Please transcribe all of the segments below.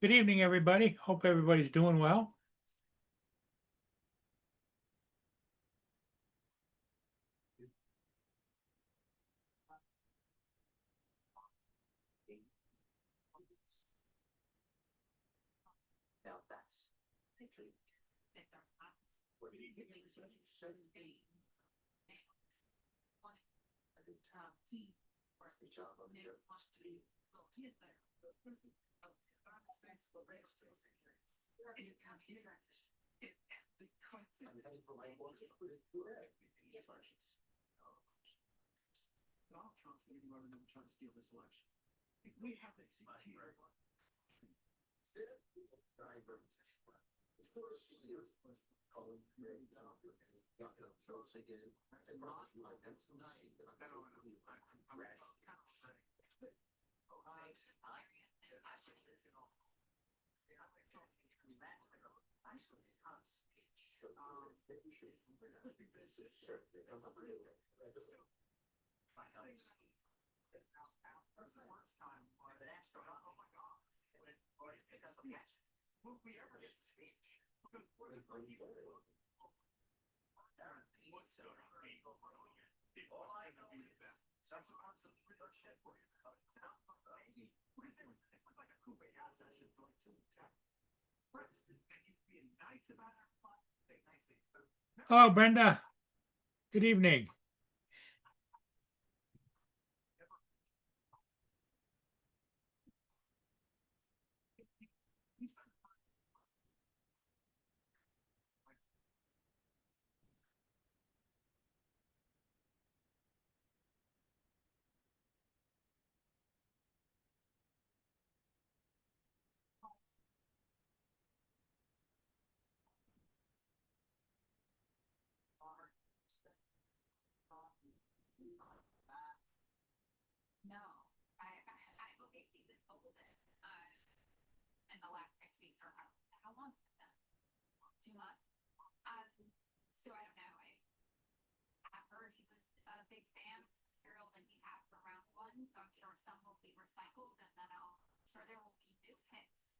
Good evening, everybody. Hope everybody's doing well. Hello, Brenda. Good evening. No, I believe he's been told it in the last 6 weeks or how long has it been? 2 months. So I don't know. I've heard he was a big fan of the material that he had for round one, so I'm sure some will be recycled, and then I'm sure there will be new hits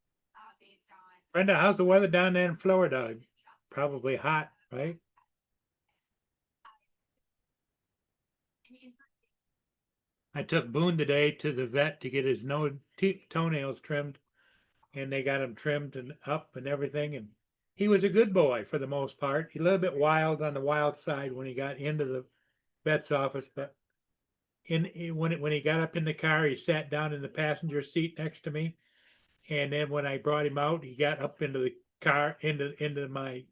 based on. Brenda, how's the weather down there in Florida? Probably hot, right? I took Boone today to the vet to get his toenails trimmed, and they got him trimmed and up and everything. And he was a good boy for the most part. He a little bit wild on the wild side when he got into the vet's office, but when he got up in the car, he sat down in the passenger seat next to me, and then when I brought him out, he got up into the car into my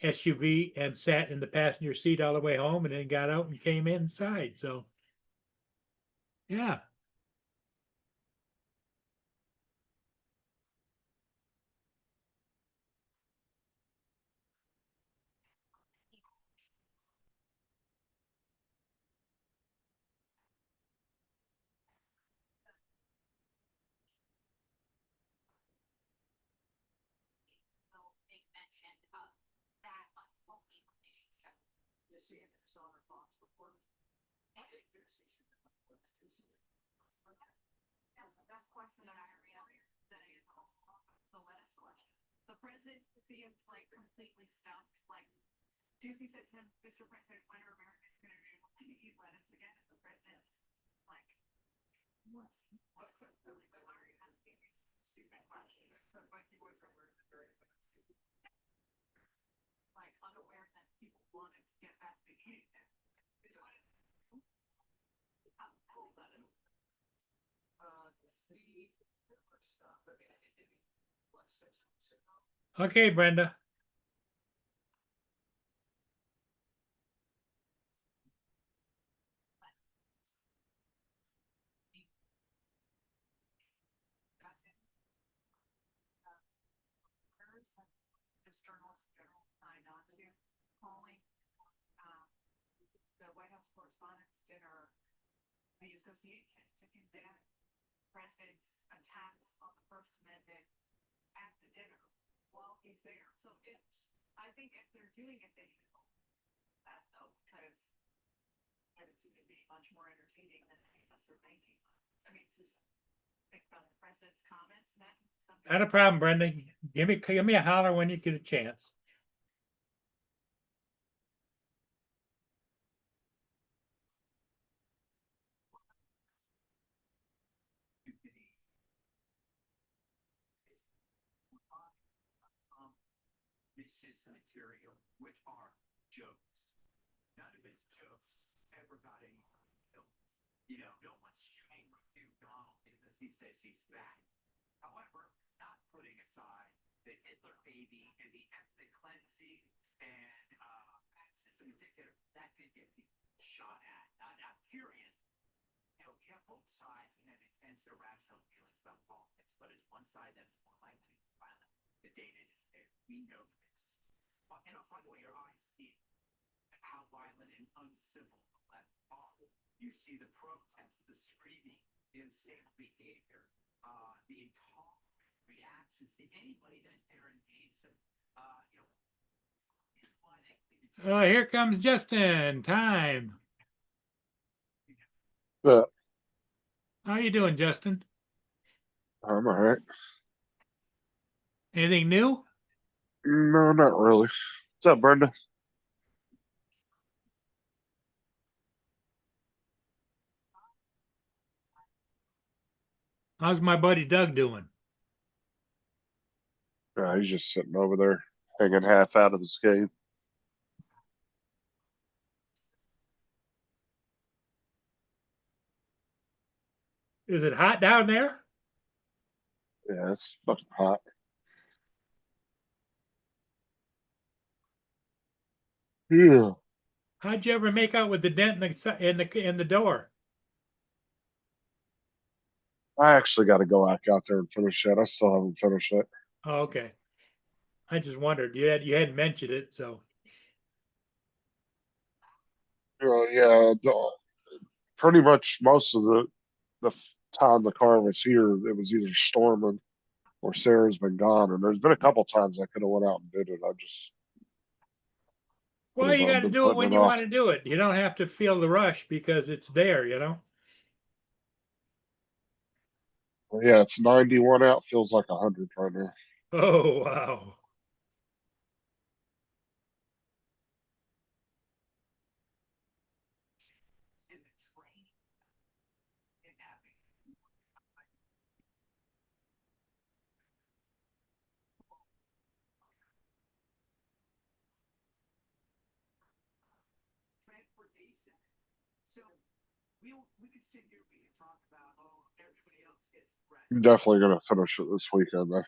SUV and sat in the passenger seat all the way home, and then got out and came inside. So yeah. Big mention of that unhealthy relationship. You see it in Summer Fox report. I think this is That's the question that I realized that is the lettuce question. The president seems like completely stumped. Like Juicy said to him, Mr. President, when are Americans going to be able to eat lettuce again? And the president, like, what are you asking me? Stupid question. like he was very Like unaware that people wanted to get back to eating it. Okay, Brenda. This journalist general signed on to calling the White House Correspondents' Dinner, the association to condemn president's attacks on the First Amendment at the dinner while he's there. So I think if they're doing it, they should know that though, because it's going to be much more entertaining than any of us are making. I mean, just think about the president's comments and that. Not a problem, Brenda. Give me a holler when you get a chance. Vicious material, which are jokes. None of his jokes ever got anyone killed. You know, no one's shooting Sue Donald because he says she's fat. However, not putting aside the Hitler baby and the ethnic cleansing and fascism and dictator, that did get people shot at. I'm curious. You know, we have both sides and have intense irrational feelings about politics, but it's one side that is more likely to be violent. The data is there. We know this. And by the way, your eyes see how violent and uncivil the left are. You see the protests, the screaming, the insane behavior, the intolerant reactions to anybody that dare engage them. Oh, here comes Justin. Time. But How you doing, Justin? I'm all right. Anything new? No, not really. What's up, Brenda? How's my buddy Doug doing? He's just sitting over there, hanging half out of his cave. Is it hot down there? Yeah, it's fucking hot. Yeah. How'd you ever make out with the dent in the door? I actually got to go back out there and finish it. I still haven't finished it. Oh, okay. I just wondered. You hadn't mentioned it, so Yeah, pretty much most of the time the car was here, it was either storming or Sarah's been gone. And there's been a couple times I could have went out and did it. I just Well, you got to been do it putting when it you off. want to do it. You don't have to feel the rush because it's there, you know? Yeah, it's 91 out, feels like 100 right now. Oh, wow. in the training and having transportation. So we could sit here and talk about, oh, everybody else gets rest. I'm definitely gonna finish it this weekend though.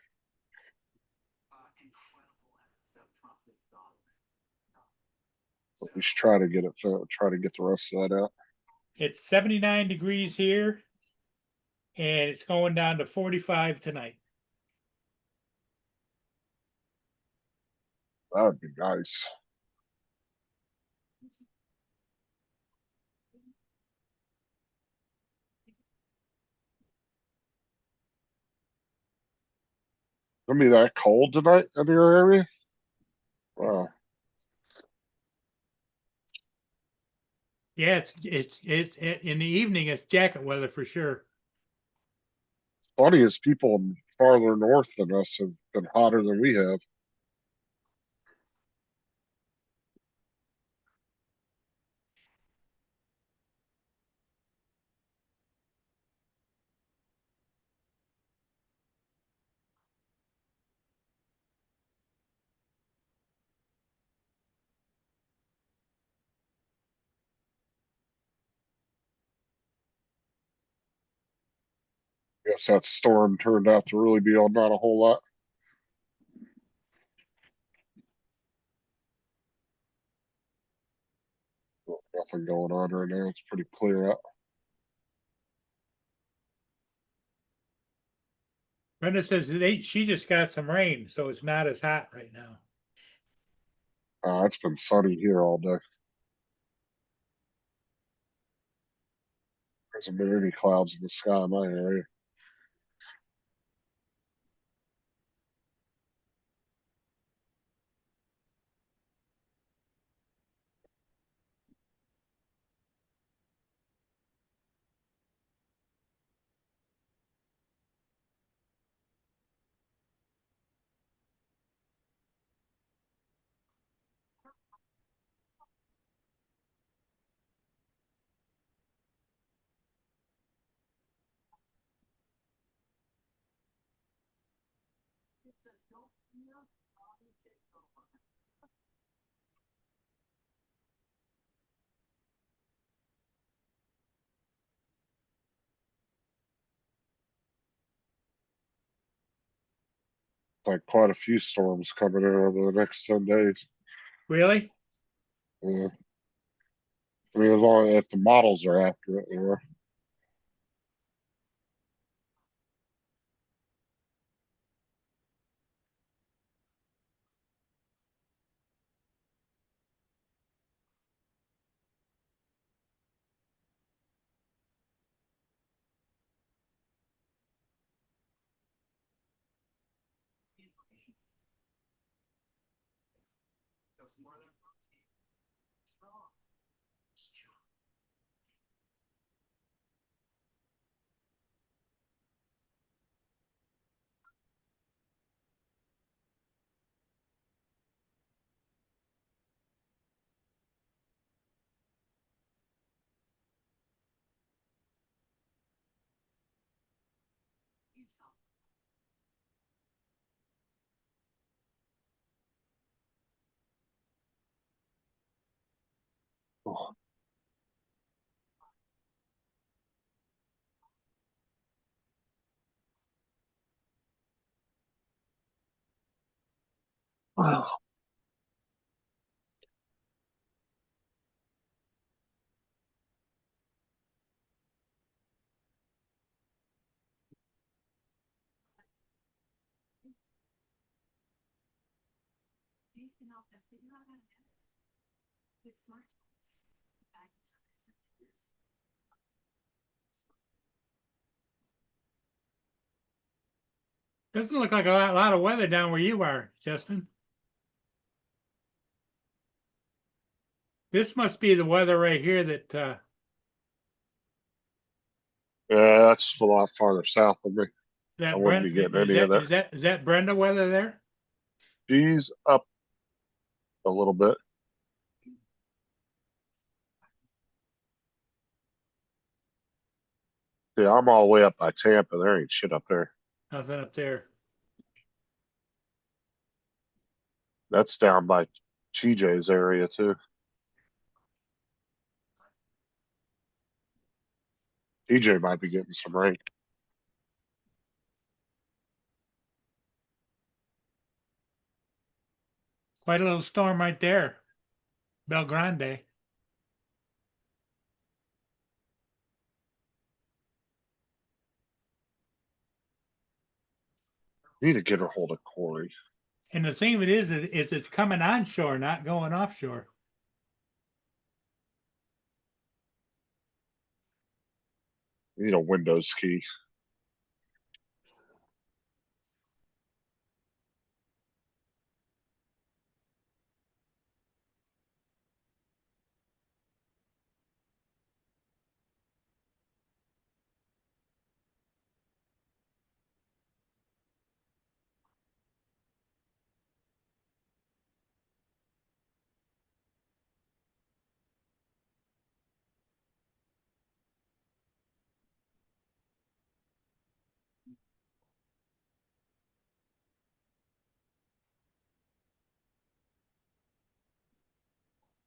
Incredible as Trump's daughter. At least try to get it try to get the rest of that out. It's 79 degrees here, and it's going down to 45 tonight. That would be nice. Gonna be that cold tonight in your area? Wow. Yeah, in the evening, it's jacket weather for sure. Funny is people farther north than us have been hotter than we have. Guess that storm turned out to really be on not a whole lot. Nothing going on right now. It's pretty clear out. Brenda says she just got some rain, so it's not as hot right now. It's been sunny here all day. There hasn't been any clouds in the sky in my area. Like quite a few storms coming in over the next 10 days. Really? Yeah. I mean, as long as if the models are accurate, they are. That's more than strong. Oh. Wow. With smartphones, Doesn't look like a lot of weather down where you are, Justin. This must be the weather right here that, Yeah, that's a lot farther south of me. I that wouldn't be Brenda, getting any of that. is that Brenda weather there? She's up a little bit. Yeah, I'm all the way up by Tampa. There ain't shit up there. Nothing up there. That's down by TJ's area too. TJ might be getting some rain. Quite a little storm right there. Bel Grande. Need to get a hold of Corey. And the thing of it is it's coming onshore, not going offshore. Need a Windows key.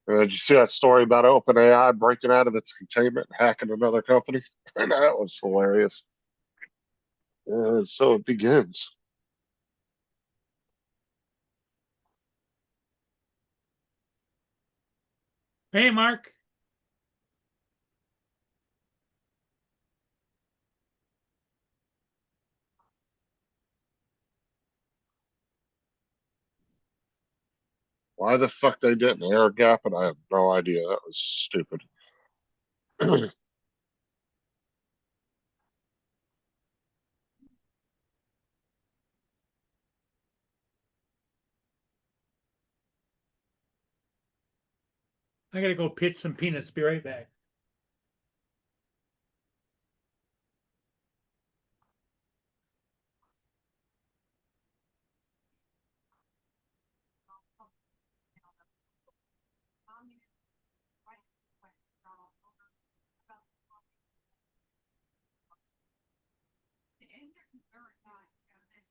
Did you see that story about OpenAI breaking out of its containment and hacking another company? And that was hilarious. So it begins. Hey, Mark. Why the fuck they didn't air gap it? I have no idea. That was stupid. I gotta go pitch some peanuts. Be right back. And they're concerned that, this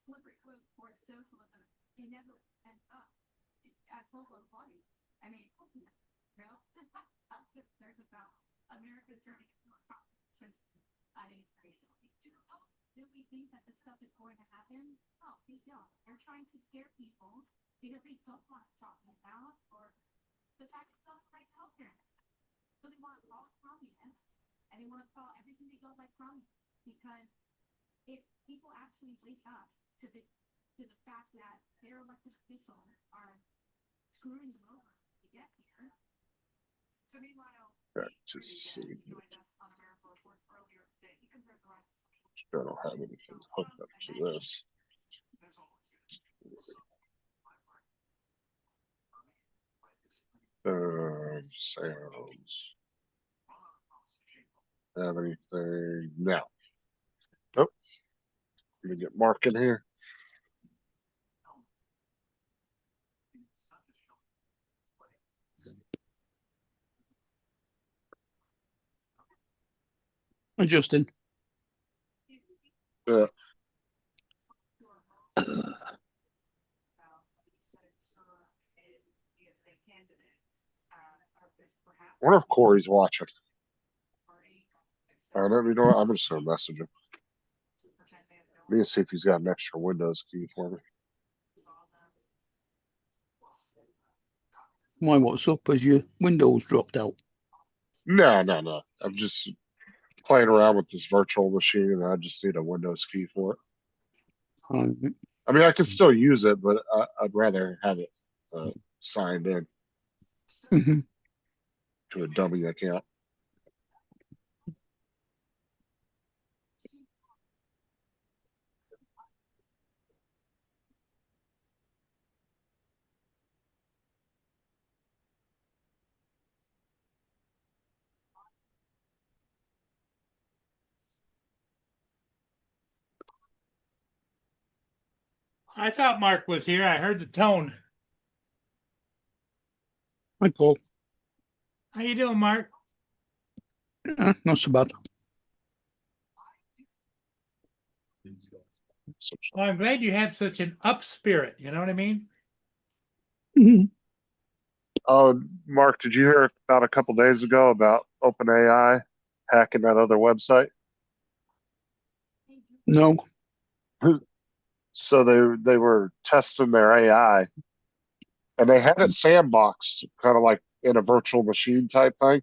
slippery slope towards socialism inevitably ends up as local employees. I mean, you know, there's about America's journey to competition. I think it's very silly. Do we think that this stuff is going to happen? No, they don't. They're trying to scare people because they don't want to talk about or the fact that they don't like healthcare. So they want to call it communist and they want to call everything they don't like communist because if people actually wake up to the fact that their elected officials are screwing them over to get here. So meanwhile, Back to see. joined us on America Report earlier today. He compared the rise of social I don't have anything hooked up to this. There's always going to be some library. Sounds. Have anything? No. Nope. Let me get Mark in here. Hi, Justin. Yeah. I wonder if Corey's watching. Let me know. I'm just gonna message him. Let me see if he's got an extra Windows key for me. Why, what's up? Has your Windows dropped out? No. I'm just playing around with this virtual machine, and I just need a Windows key for it. I mean, I can still use it, but I'd rather have it signed in Mm-hmm. to a dummy account. I thought Mark was here. I heard the tone. Hi, Paul. How you doing, Mark? Not so bad. Well, I'm glad you had such an up spirit. You know what I mean? Mhm. Oh, Mark, did you hear about a couple days ago about OpenAI hacking that other website? No. So they were testing their AI, and they had it sandboxed, kind of like in a virtual machine type thing,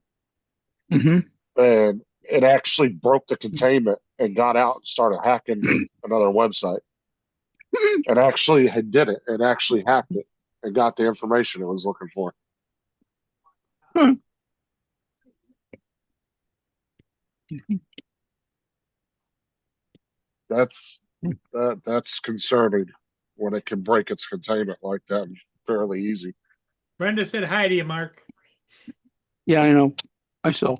Hmm. and it actually broke the containment and got out and started hacking another website. And actually had did it and actually hacked it and got the information it was looking for. That's concerning when it can break its containment like that fairly easy. Brenda said hi to you, Mark. Yeah, I know. I saw.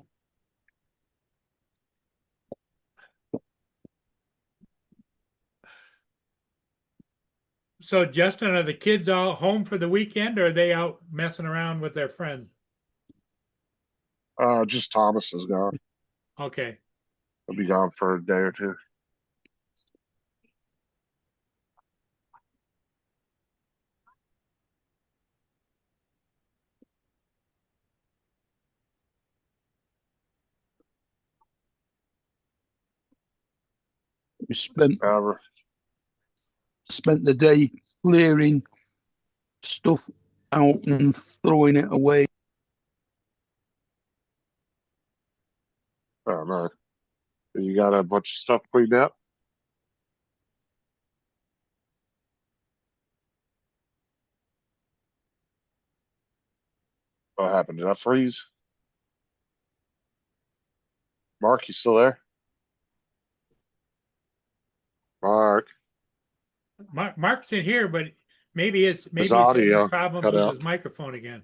So, Justin, are the kids all home for the weekend, or are they out messing around with their friends? Just Thomas is gone. Okay. He'll be gone for a day or two. We spent However, the day clearing stuff out and throwing it away. I don't know. You got a bunch of stuff cleaned up? What happened? Did I freeze? Mark, you still there? Mark, Mark's in here, but maybe his he's having audio problems cut with out. his microphone again.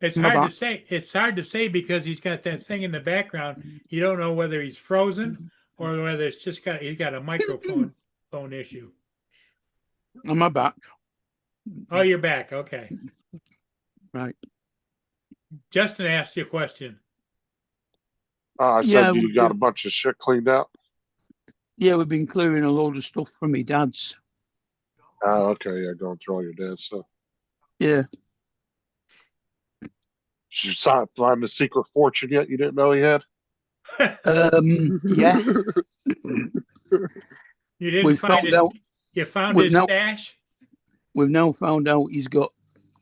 It's My hard to bad. say. It's hard to say because he's got that thing in the background. You don't know whether he's frozen or whether it's just he's got a microphone issue. On my back. Oh, you're back. Okay. Right. Justin asked you a question. I Yeah, said you got a bunch of shit cleaned out. Yeah, we've been clearing a load of stuff from my dad's. Oh, okay. Yeah, going through all your dad's stuff. Yeah. Did you find the secret fortune yet? You didn't know he had? Yeah. You didn't We find found his. out. You found We've his now stash. we've now found out he's got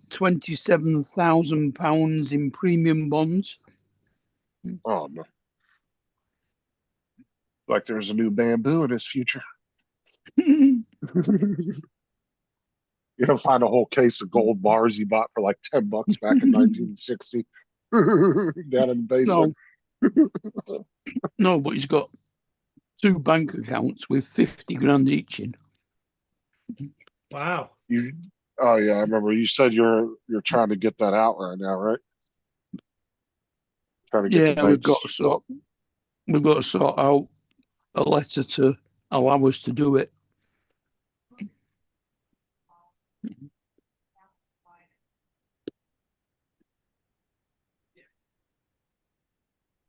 £27,000 in premium bonds. Oh no! Like there's a new bamboo in his future. You're gonna find a whole case of gold bars he bought for like $10 back in 1960 down in the basement. No, but he's got 2 bank accounts with 50 grand each in. Wow. Oh yeah, I remember you said you're trying to get that out right now, right? Trying to get the Yeah, we've got banks. to sort out a letter to allow us to do it.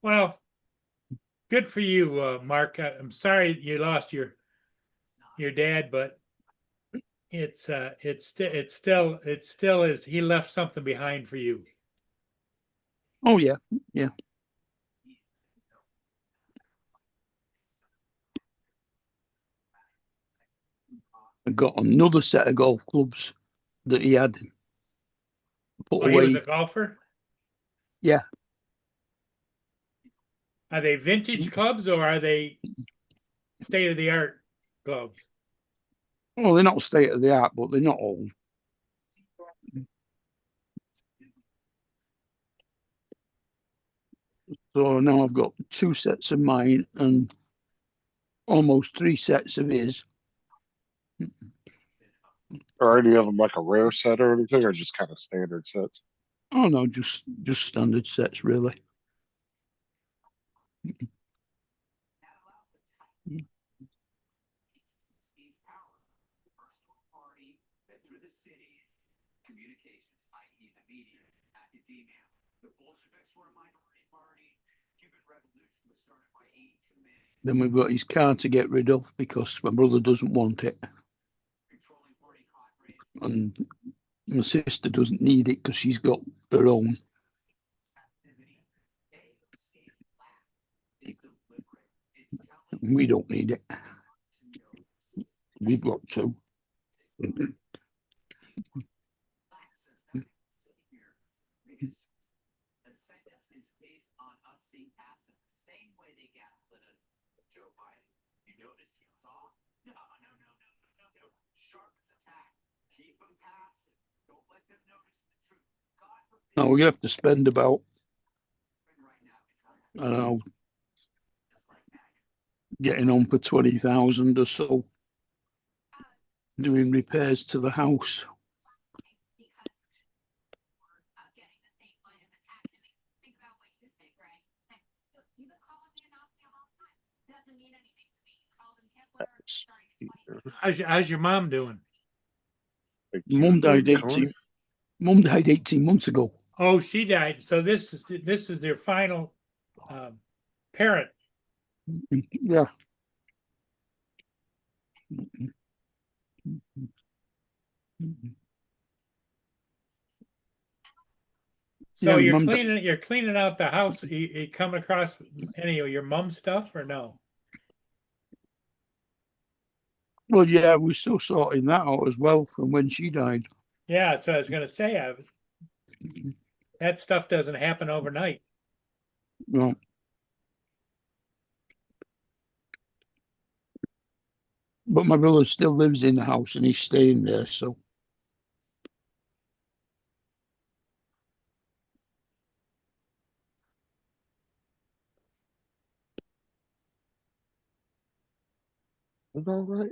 Well, good for you, Mark. I'm sorry you lost your dad, but it's still is he left something behind for you. Oh yeah, yeah. I got another set of golf clubs that he had put Oh, he was away. a golfer? Yeah. Are they vintage clubs or are they state of the art clubs? Well, they're not state of the art, but they're not old. So now I've got 2 sets of mine and almost 3 sets of his. Are any of them like a rare set or anything, or just kind of standard sets? Oh no, just standard sets really. Steve Power, personal party that through the city, communications, i.e. the media, academia, the Bolsheviks were a minority party, Cuban Revolution was started by 82 men, Then we've got his car to get rid of because my brother doesn't want it, controlling party cadres, and my sister doesn't need it because she's got her own. activity. AOC's lack is deliberate. It's telling We don't need it. to know We've got to. facts of that savior because the sentence is based on us seeing past it the same way they gaslit us. Joe Biden, you notice he was off? No. Sharp as attack. Keep them passive. Don't let them notice the truth. God forbid. Now we're gonna have to spend about, Right now, it's like, I don't know, just like that. getting on for 20,000 or so doing repairs to the house. Because we're getting the same line of attack. And it makes me think about what you say, Greg. Like, look, you've been calling me a Nazi a long time. Doesn't mean anything to me. You called him Hitler starting in 2016. How's your mom doing? Thank you, Mum died David Cohen. 18 months ago. Oh, she died. So this is their final parent. Yeah. So Yeah, Mum you're cleaning out the house. You come across any of your mom's stuff or no? Well, yeah, we're still sorting that out as well from when she died. Yeah, so I was gonna say that stuff doesn't happen overnight. No. But my brother still lives in the house and he's staying there, so Is that all right?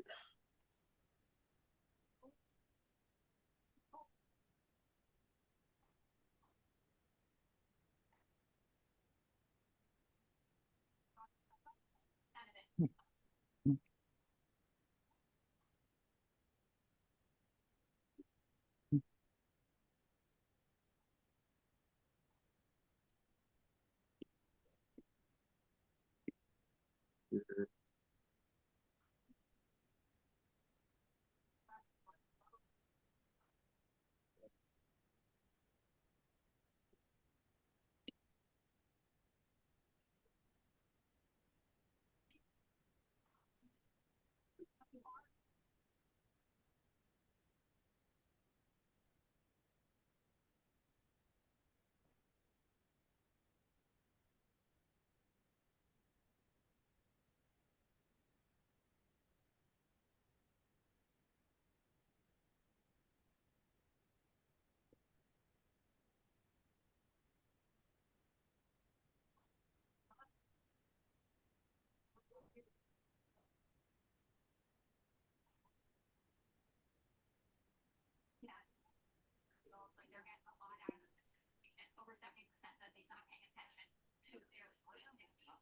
Like they're getting a lot out of this information. Over 70% said they're not paying attention to their social media.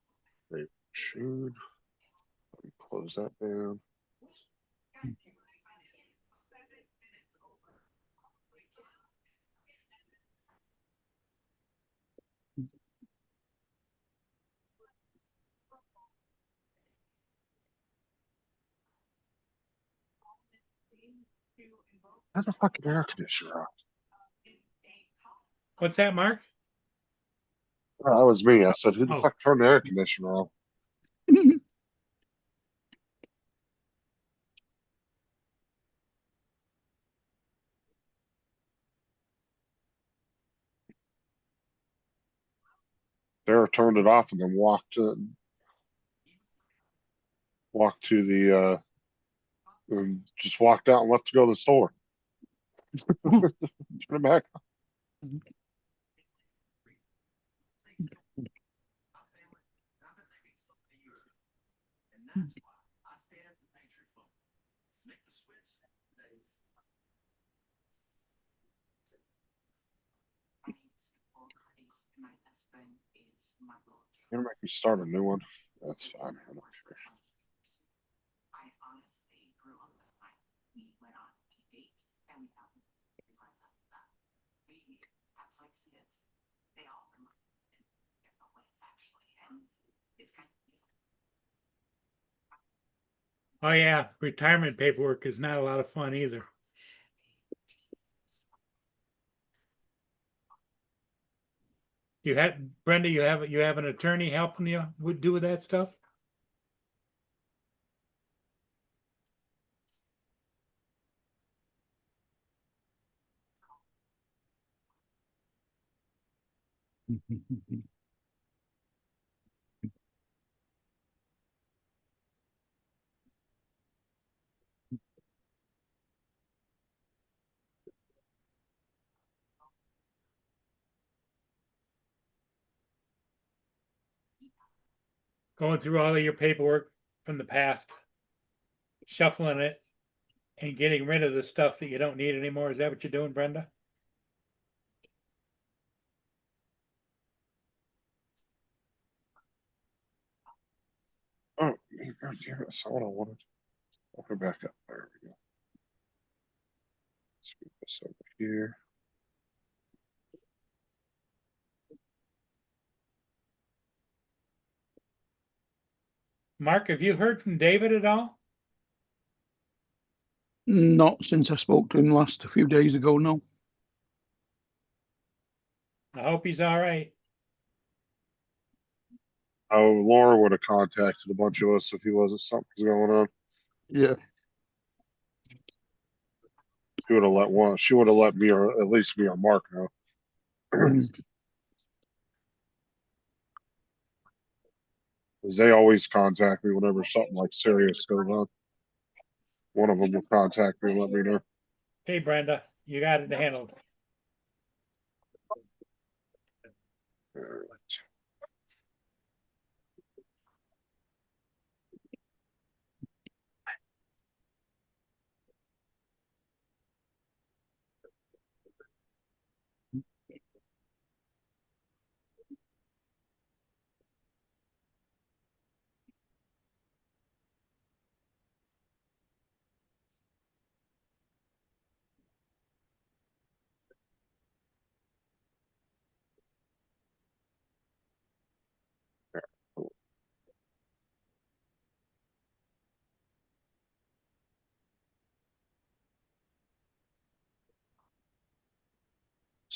They should close that down. That's a fucking air conditioner on. What's that, Mark? Oh, that was me. I said, who the Oh. fuck turned the air conditioner on? Sarah turned it off and then walked to the and just walked out and left to go to the store. Turn it back. You're gonna make me start a new one. That's fine. I'm not sure. I honestly grew up with my, we went on a date and we found his lights up that we have 6 kids. They all were in different ways actually, and it's kind of Oh yeah, retirement paperwork is not a lot of fun either. You had Brenda, you have an attorney helping you do that stuff? Going through all of your paperwork from the past, shuffling it, and getting rid of the stuff that you don't need anymore. Is that what you're doing, Brenda? Oh, God damn it. That's all I wanted. I'll go back up. There we go. Let's move this over here. Mark, have you heard from David at all? Not since I spoke to him last a few days ago, no. I hope he's all right. Oh, Laura would have contacted a bunch of us if he wasn't something's going on. Yeah. She would have let one. She would have let me, or at least me or Mark know. Because they always contact me whenever something like serious goes on. One of them will contact me and let me know. Hey, Brenda, you got it handled. Alright.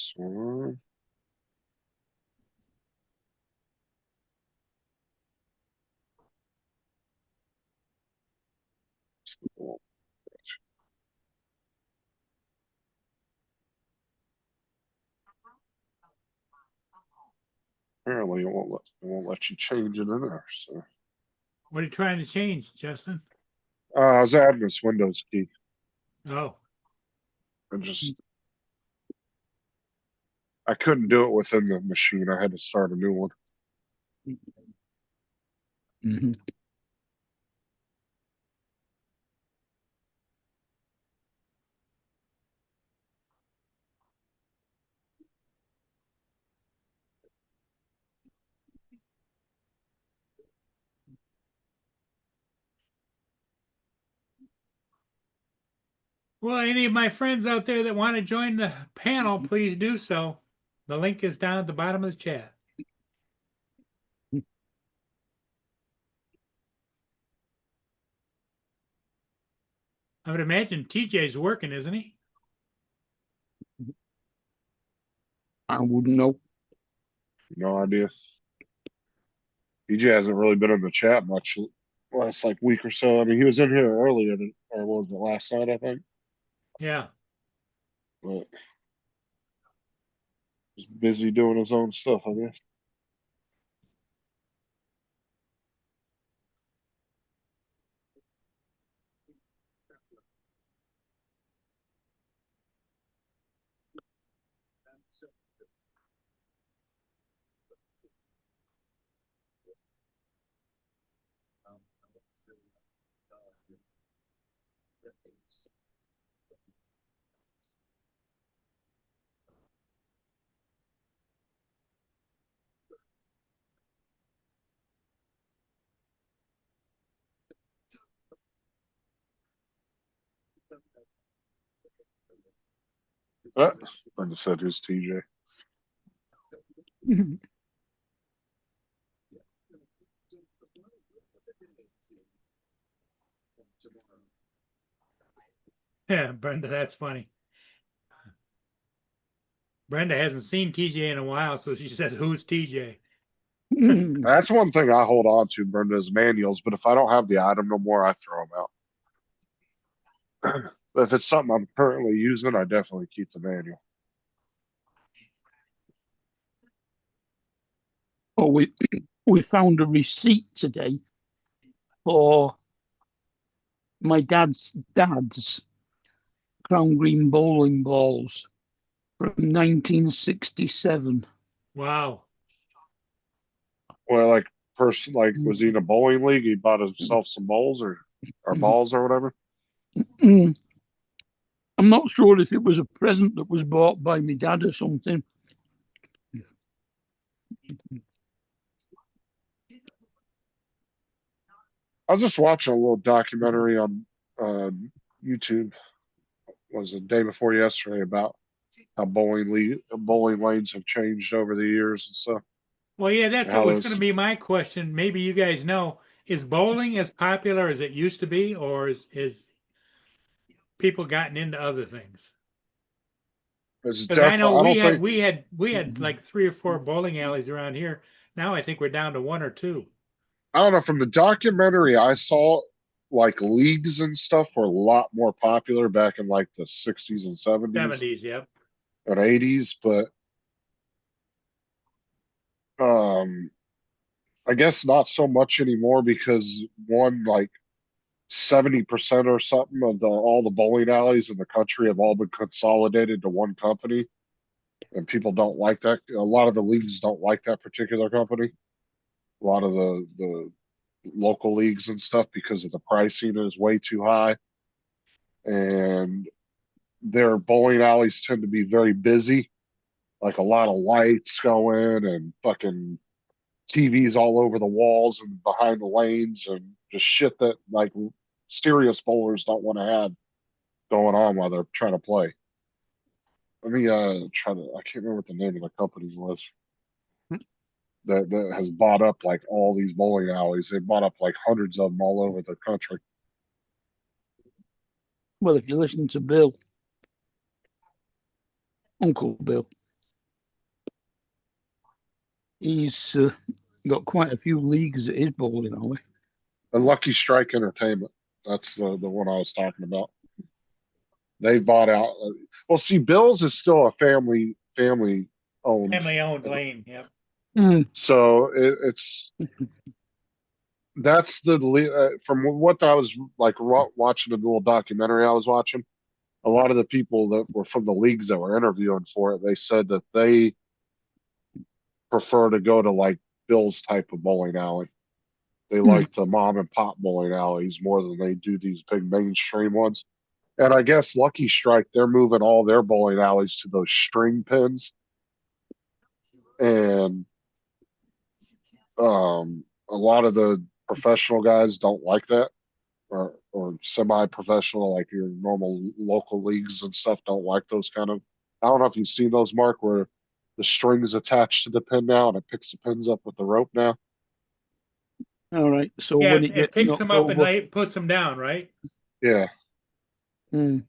So, apparently it won't let you change it in there. So What are you trying to change, Justin? I was adding this Windows key Oh, and just I couldn't do it within the machine. I had to start a new one. Mhm. well, any of my friends out there that want to join the panel, please do so. The link is down at the bottom of the chat. I would imagine TJ's working, isn't he? I wouldn't know. No idea. DJ hasn't really been in the chat much last like week or so. I mean, he was in here earlier, or what was it, last night, I think. Yeah. But he's busy doing his own stuff, I guess. I just said who's TJ. Yeah, Brenda, that's funny. Brenda hasn't seen TJ in a while, so she says, "Who's TJ?" That's one thing I hold on to, Brenda, is manuals. But if I don't have the item no more, I throw them out. But if it's something I'm currently using, I definitely keep the manual. Oh, we found a receipt today for my dad's Crown Green bowling balls from 1967. Wow. Well, like person, like was he in a bowling league? He bought himself some bowls or balls or whatever. I'm not sure if it was a present that was bought by my dad or something. I was just watching a little documentary on YouTube. Was the day before yesterday about how bowling lanes have changed over the years and stuff. Well, yeah, that's How what was those- going to be my question. Maybe you guys know, is bowling as popular as it used to be, or is people gotten into other things? It's Because I know definitely. I don't think. we had like 3 or 4 bowling alleys around here. Now I think we're down to 1 or 2. I don't know. From the documentary I saw, like leagues and stuff were a lot more popular back in like the 60s and 70s 70s, yep. and 80s, but I guess not so much anymore because one like 70% or something of all the bowling alleys in the country have all been consolidated to one company, and people don't like that. A lot of the leagues don't like that particular company. A lot of the local leagues and stuff because of the pricing is way too high, and their bowling alleys tend to be very busy, like a lot of lights going and fucking TVs all over the walls and behind the lanes and just shit that like serious bowlers don't want to have going on while they're trying to play. Let me try to. I can't remember what the name of the company was that has bought up like all these bowling alleys. They bought up like hundreds of them all over the country. Well, if you listen to Bill, Uncle Bill, he's got quite a few leagues at his bowling alley. And Lucky Strike Entertainment. That's the one I was talking about. They bought out. Well, see, Bill's is still a family owned. Family owned lane, yep. So it's that's from what I was like watching the little documentary I was watching. A lot of the people that were from the leagues that were interviewing for it, they said that they prefer to go to like Bill's type of bowling alley. They like the mom and pop bowling alleys more than they do these big mainstream ones. And I guess Lucky Strike, they're moving all their bowling alleys to those string pins. And a lot of the professional guys don't like that, or semi-professional, like your normal local leagues and stuff, don't like those kind of. I don't know if you've seen those, Mark, where the string is attached to the pin now and it picks the pins up with the rope now. All right. So Yeah, when it it gets picks knocked them up and over, puts them down, right? Yeah, mm,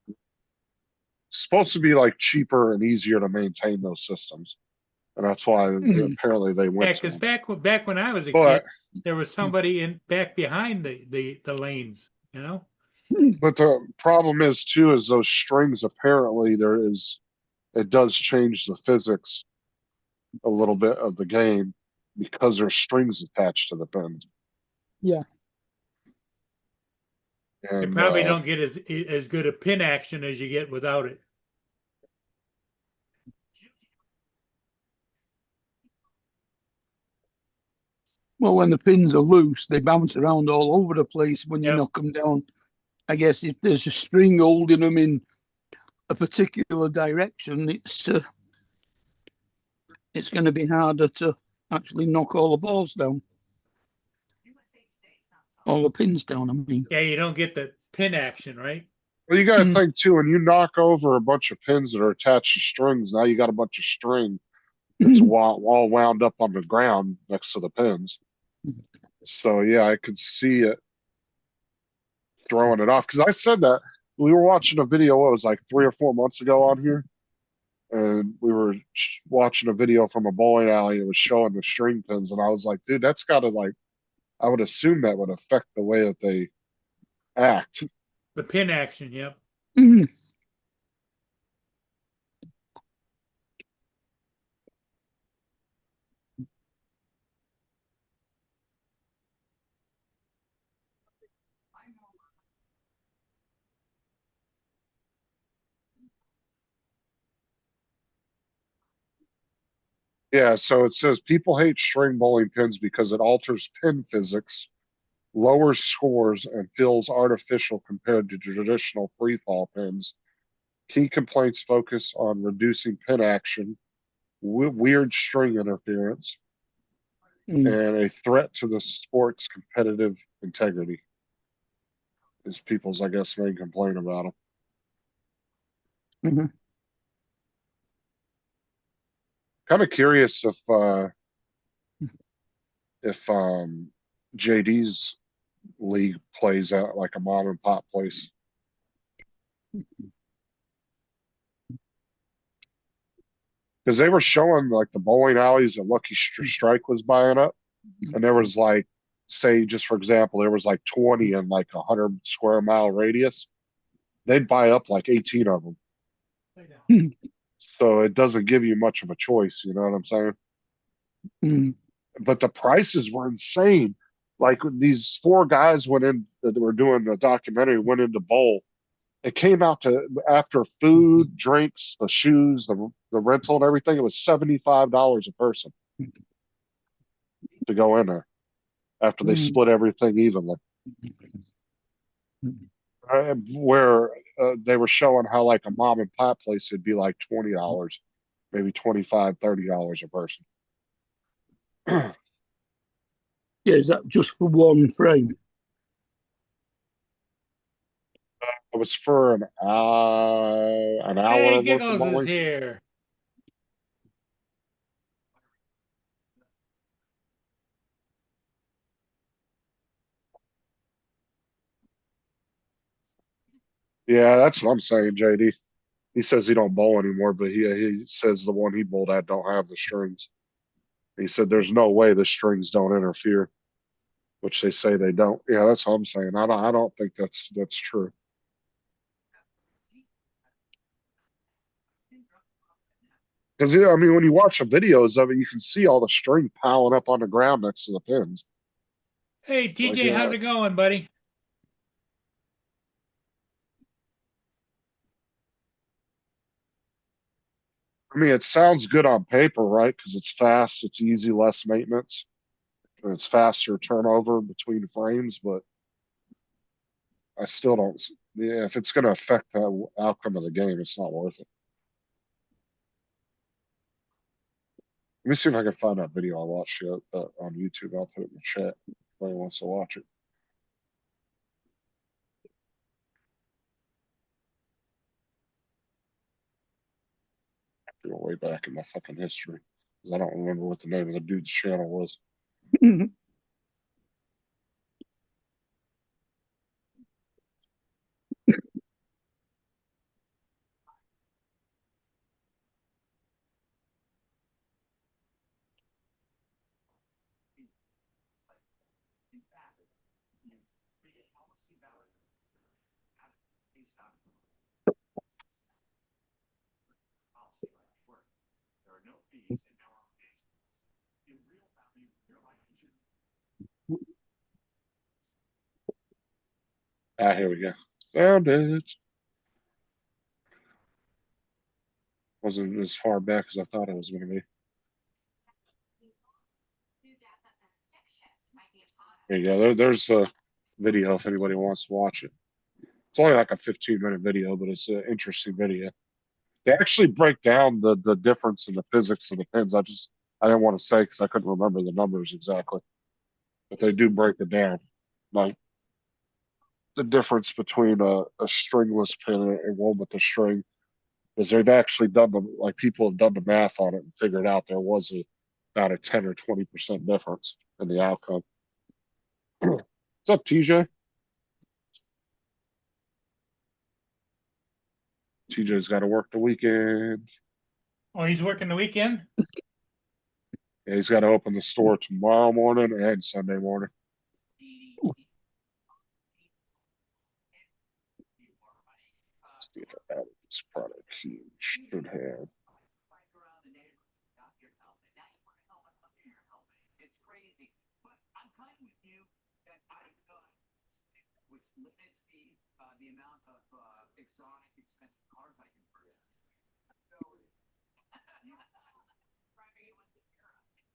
it's supposed to be like cheaper and easier to maintain those systems, and that's why apparently they Yeah, went to because them. back when I was a But kid, there was somebody in back behind the lanes, you know? but the problem is too is those strings apparently it does change the physics a little bit of the game because there's strings attached to the pins. yeah. You And probably don't get as good a pin action as you get without it. Well, when the pins are loose, they bounce around all over the place when you Yep. knock them down. I guess if there's a string holding them in a particular direction, it's going to be harder to actually knock all the balls down. all the pins down. I mean, Yeah, you don't get the pin action, right? Well, you gotta Mm. think too, when you knock over a bunch of pins that are attached to strings, now you got a bunch of string that's all wound up on the ground next to the pins. So yeah, I could see it throwing it off. Because I said that we were watching a video, what was like 3 or 4 months ago on here, and we were watching a video from a bowling alley. It was showing the string pins, and I was like, dude, that's got to like, I would assume that would affect the way that they act. The pin action, yep. Mm. Yeah, so it says people hate string bowling pins because it alters pin physics, lowers scores, and feels artificial compared to traditional free fall pins. Key complaints focus on reducing pin action, weird string interference, Mm. and a threat to the sport's competitive integrity. Is people's, I guess, main complaint about them. Mhm. Kind of curious if JD's league plays out like a mom and pop place. Because they were showing like the bowling alleys that Lucky Strike was buying up, and there was like, say, just for example, there was like 20 in like 100 square mile radius. They'd buy up like 18 of them. So it doesn't give you much of a choice, you know what I'm saying? Mm. But the prices were insane. Like these 4 guys went in that were doing the documentary, went into bowl. It came out to, after food, drinks, the shoes, the rental and everything, it was $75 a person to go in there after they Mm. split everything evenly. Where they were showing how like a mom and pop place would be like $20, maybe $25, $30 a person. Yeah, is that just for one frame? It was for an hour Hey, worth of Giggles is bowling. here. Yeah, that's what I'm saying, JD. He says he don't bowl anymore, but he says the one he bowled at don't have the strings. He said there's no way the strings don't interfere, which they say they don't. Yeah, that's what I'm saying. I don't think that's true. Because yeah, I mean, when you watch the videos of it, you can see all the string piling up on the ground next to the pins. Hey, Like, TJ, how's it going, buddy? I mean, it sounds good on paper, right? Because it's fast, it's easy, less maintenance, and it's faster turnover between frames. But I still don't. Yeah, if it's going to affect the outcome of the game, it's not worth it. Let me see if I can find that video I watched on YouTube. I'll put it in the chat if anyone wants to watch it. I have to go way back in my fucking history because I don't remember what the name of the dude's channel was. Ah, here we go. Found it. Wasn't as far back as I thought it was going to be. There you go. There's the video if anybody wants to watch it. It's only like a 15-minute video, but it's an interesting video. They actually break down the difference in the physics of the pins. I didn't want to say because I couldn't remember the numbers exactly, but they do break it down. like the difference between a stringless pin and one with a string is they've actually done the like people have done the math on it and figured out there was about a 10 or 20% difference in the outcome. What's up, TJ? TJ's got to work the weekend. Oh, he's working the weekend? Yeah, he's got to open the store tomorrow morning and Sunday morning. Let's see if I added this product he should have. It's crazy, but I'm kind of with you that which limits the amount of exotic, expensive cars I can purchase. So,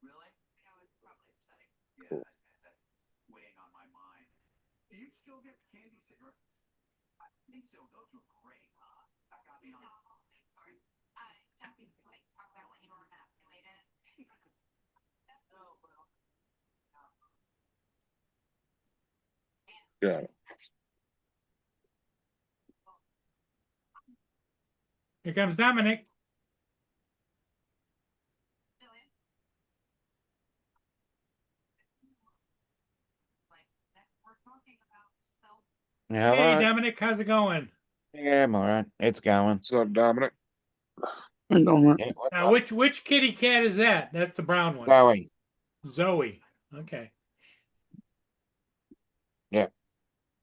really? That was probably upsetting. Yeah, that's weighing on my mind. Do you still get candy cigarettes? I think so. Those were great. That got me on. Sorry. Talking like talk about when you were not related. Oh, well. Yeah. Here comes Dominic. We're talking about self. Yeah, Hey, right. Dominic, how's it going? Yeah, I'm all right. It's going. What's up, Dominic? Hang on, Yeah, what's Now, up? which kitty cat is that? That's the brown one. Zoe. Zoe. Okay.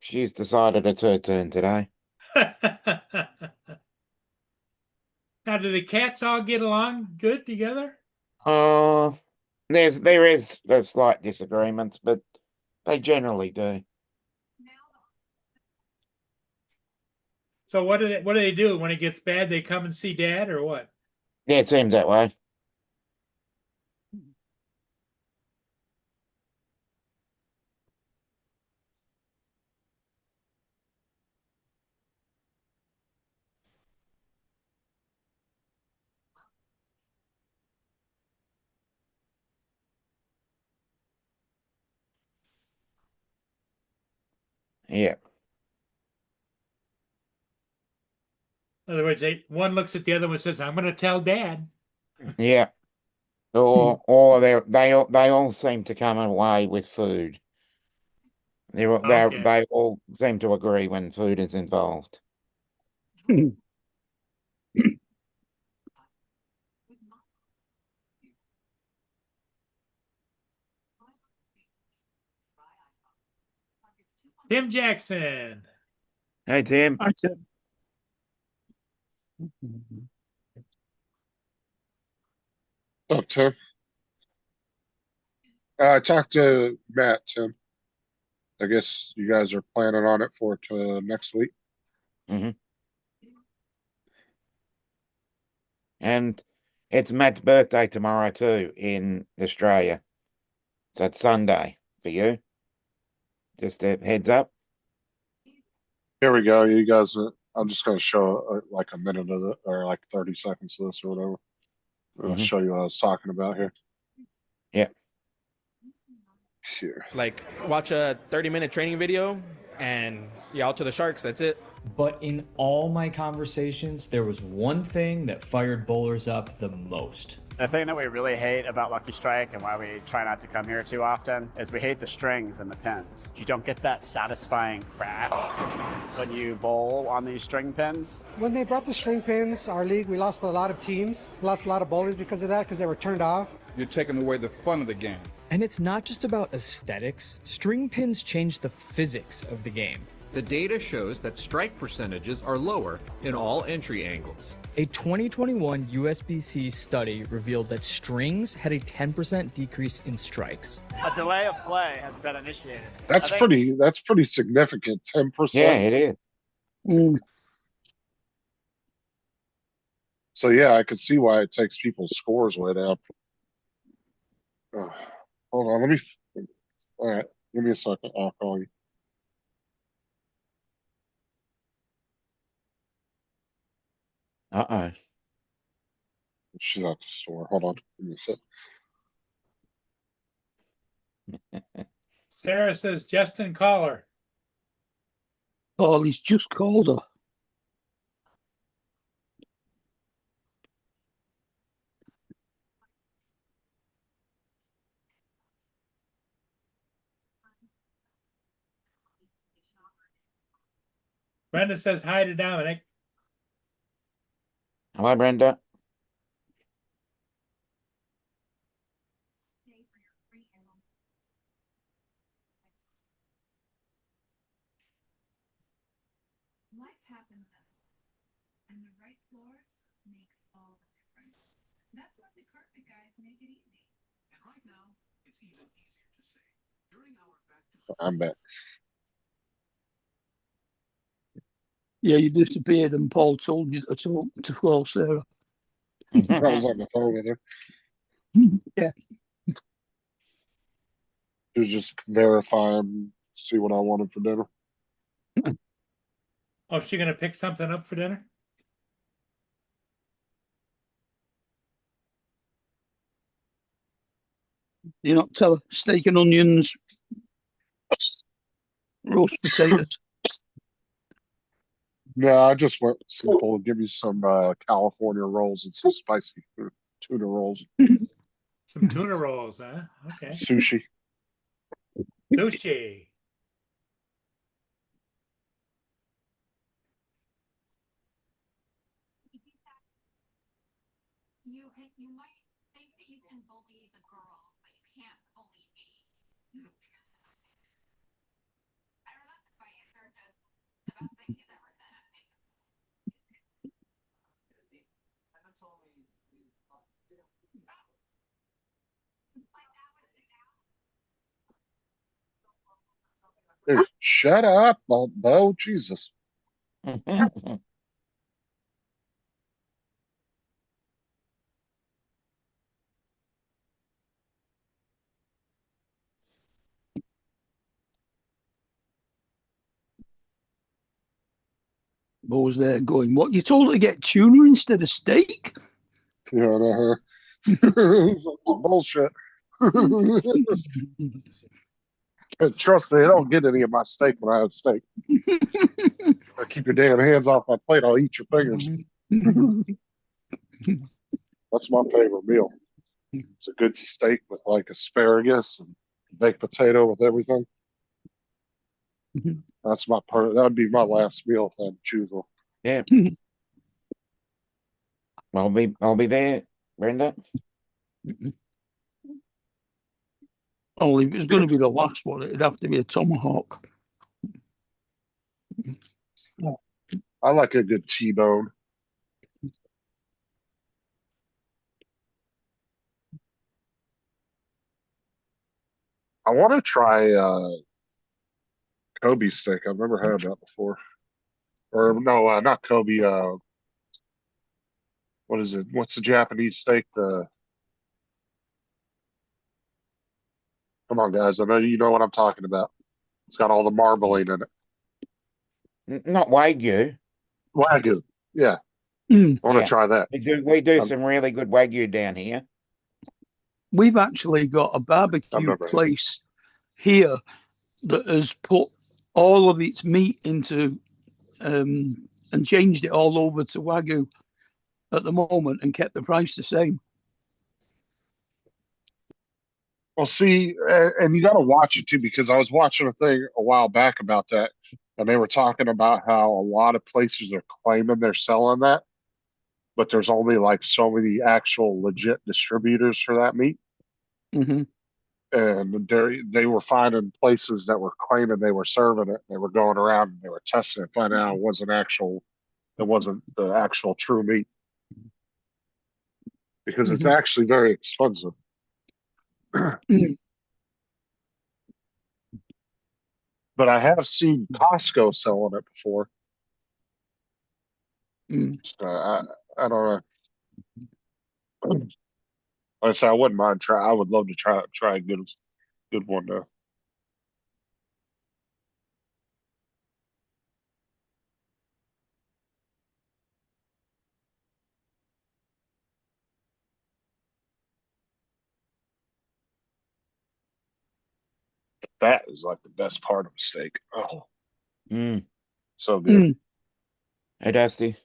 She's decided it's her turn today. Now, do the cats all get along good together? There is a slight disagreements, but they generally do. So what do they do when it gets bad? They come and see Dad, or what? Yeah, it seems that way. Yeah, In other words, one looks at the other one and says, "I'm going to tell Dad." yeah. Or they all seem to come away with food. Okay. They all seem to agree when food is involved. Tim Jackson. Hey Tim. I said. Oh, Tim. I talked to Matt, Tim. I guess you guys are planning on it for next week. And it's Matt's birthday tomorrow too in Australia. So it's Sunday for you. Just a heads up. Here we go. You guys, I'm just going to show like a minute of it or like 30 seconds of this or whatever. I'll Mhm. show you what I was talking about here. Yeah. Here. It's like watch a 30-minute training video and you're out to the sharks. That's it. But in all my conversations, there was one thing that fired bowlers up the most. The thing that we really hate about Lucky Strike and why we try not to come here too often is we hate the strings and the pins. You don't get that satisfying crack when you bowl on these string pins. When they brought the string pins, our league, we lost a lot of teams, lost a lot of bowlers because of that, because they were turned off. You're taking away the fun of the game. And it's not just about aesthetics. String pins change the physics of the game. The data shows that strike percentages are lower in all entry angles. A 2021 USBC study revealed that strings had a 10% decrease in strikes. A delay of play has been initiated. That's pretty significant. 10%. Yeah, it is. So yeah, I could see why it takes people's scores way down. Hold on, let me. All right, give me a second. I'll call you. Uh-oh. She's at the store. Hold on. Give me a sec. Sarah says Justin Caller. Oh, he's just called her. Brenda says hi to Dominic. Hello, Brenda. Life happens and the right floors make all the difference. That's why the carpet guys make it easy. And right now, it's even easier to say. During our back to I'm back. Yeah, you disappeared, and Paul told you to call Sarah. I was on the phone with her. Yeah. She was just verifying, see what I wanted for dinner. Oh, is she gonna pick something up for dinner? You not tell her steak and onions, roast potatoes. No, I just went simple. Give me some California rolls and some spicy tuna rolls. Some tuna rolls, huh? Okay. Sushi. Sushi. You might think that you can bully the girls, but you can't bully me. I don't know if my answer is just the best thing he's ever said at me. that's only Dude, shut up, Bo. Jesus. Bo's there going, what? You told her to get tuna instead of steak? Yeah, it's bullshit. Trust me, I don't get any of my steak when I have steak. Keep your damn hands off my plate. I'll eat your fingers. That's my favorite meal. It's a good steak with like asparagus and baked potato with everything. That's that'd be my last meal if I had to choose one. Yeah. I'll be there, Brenda. Only if it was going to be the last one, it'd have to be a tomahawk. I like a good T-bone. I want to try Kobe steak. I've never had that before. Or no, not Kobe. What is it? What's the Japanese steak? Come on, guys. I know you know what I'm talking about. It's got all the marbling in it. Not Wagyu. Wagyu. Yeah. Mm. I want to try that. We do some really good Wagyu down here. We've actually got a barbecue place here that has put all of its meat into and changed it all over to Wagyu at the moment and kept the price the same. Well, see, and you got to watch it too, because I was watching a thing a while back about that, and they were talking about how a lot of places are claiming they're selling that, but there's only like so many actual legit distributors for that meat. Mm-hmm. And they were finding places that were claiming they were serving it. They were going around and they were testing it, finding out it wasn't the actual true meat, because it's actually very expensive. But I have seen Costco selling it before. So I don't know. Like I said, I wouldn't mind try. I would love to try a good one though. That is like the best part of a steak. Oh, Mm. so good. Hey, Dusty.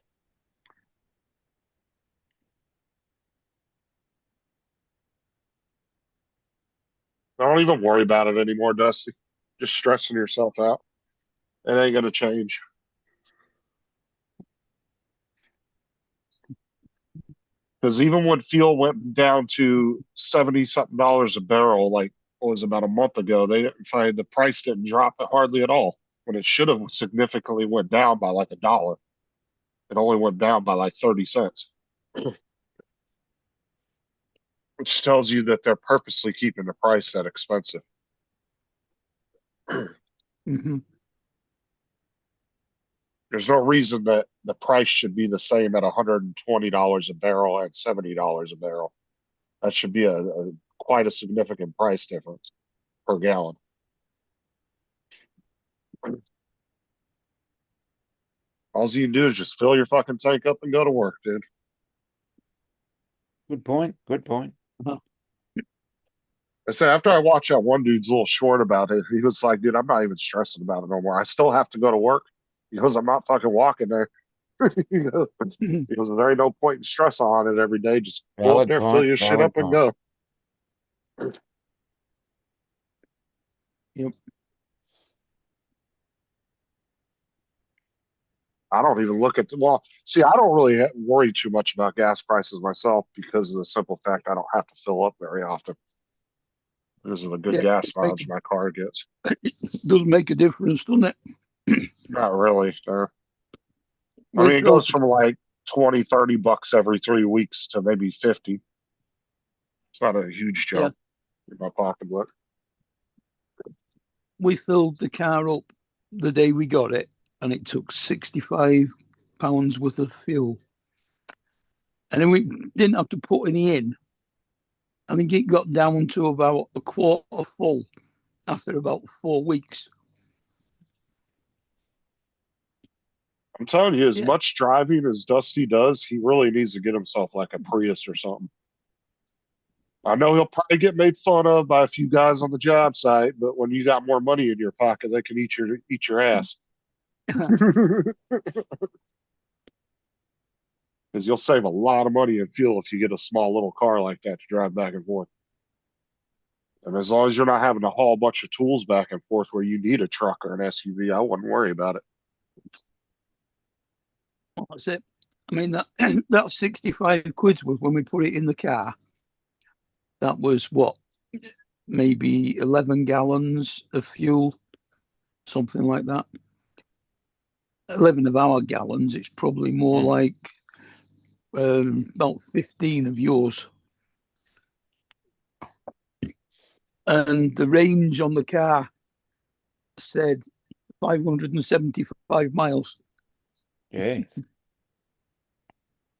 Don't even worry about it anymore, Dusty. Just stressing yourself out. It ain't gonna change. Because even when fuel went down to 70 something dollars a barrel, like what was about a month ago, they didn't find the price didn't drop hardly at all. When it should have significantly went down by like $1. It only went down by like 30 cents. Which tells you that they're purposely keeping the price that expensive. Mm-hmm. There's no reason that the price should be the same at $120 a barrel and $70 a barrel. That should be a quite a significant price difference per gallon. All you can do is just fill your fucking tank up and go to work, dude. Good point. Good point. I say after I watched that one dude's little short about it, he was like, dude, I'm not even stressing about it no more. I still have to go to work because I'm not fucking walking there. Because there ain't no point in stress on it every day. Just go up there, fill your shit up and go. Yep. I don't even look at well, see, I don't really worry too much about gas prices myself because of the simple fact I don't have to fill up very often. Because of the good gas mileage my car gets. It does make a difference, doesn't it? Not really. I mean, it goes from like 20, 30 bucks every 3 weeks to maybe 50. It's not a huge jump in my pocketbook. We filled the car up the day we got it, and it took £65 worth of fuel. And then we didn't have to put any in. I think it got down to about a quarter full after about 4 weeks. I'm telling you, as much driving as Dusty does, he really needs to get himself like a Prius or something. I know he'll probably get made fun of by a few guys on the job site, but when you got more money in your pocket, they can eat your ass. Because you'll save a lot of money in fuel if you get a small little car like that to drive back and forth. And as long as you're not having to haul a bunch of tools back and forth where you need a truck or an SUV, I wouldn't worry about it. That's it. I mean, that 65 quid was when we put it in the car. That was what? Maybe 11 gallons of fuel, something like that. 11 of our gallons. It's probably more like about 15 of yours. And the range on the car said 575 miles. Yes.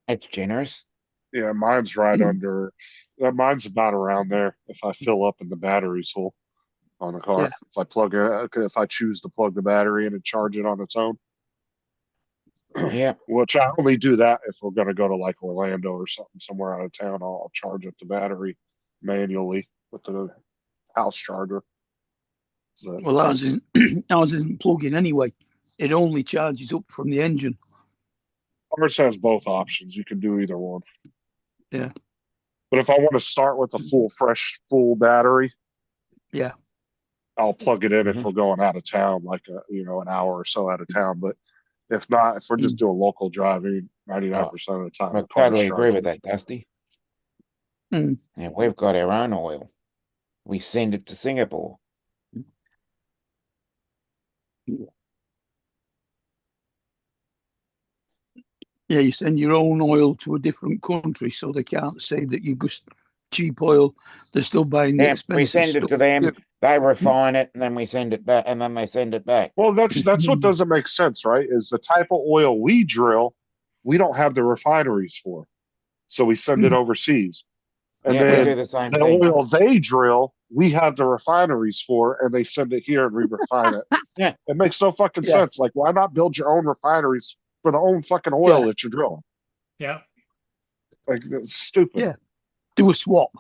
That's generous. Yeah, mine's right under. Mine's about around there. If I fill up and the battery's full on the car, if I choose to plug the battery in and charge it on its own. Yeah. Which I only do that if we're going to go to like Orlando or something somewhere out of town. I'll charge up the battery manually with the house charger. But, well, ours isn't plugging anyway. It only charges up from the engine. Ours has both options. You can do either one. Yeah. But if I want to start with a full battery, I'll plug it in if we're going out of town, like an hour or so out of town. But if not, if we're just doing local driving, 99% of the time, I totally agree with that, Dusty. Mm. Yeah, we've got our own oil. We send it to Singapore. Yeah, you send your own oil to a different country, so they can't say that you got cheap oil. They're still buying the expensive we send it to them. They refine it, and then we send it back, and then they send it back. Well, that's what doesn't make sense, right? Is the type of oil we drill, we don't have the refineries for, so we send it overseas. And then we do the same thing. Oil they drill, we have the refineries for, and they send it here and we refine it. Yeah, it makes no fucking sense. Like, why not build your own refineries for the own fucking oil that you're drilling? Yeah, like it's stupid. Yeah, do a swap.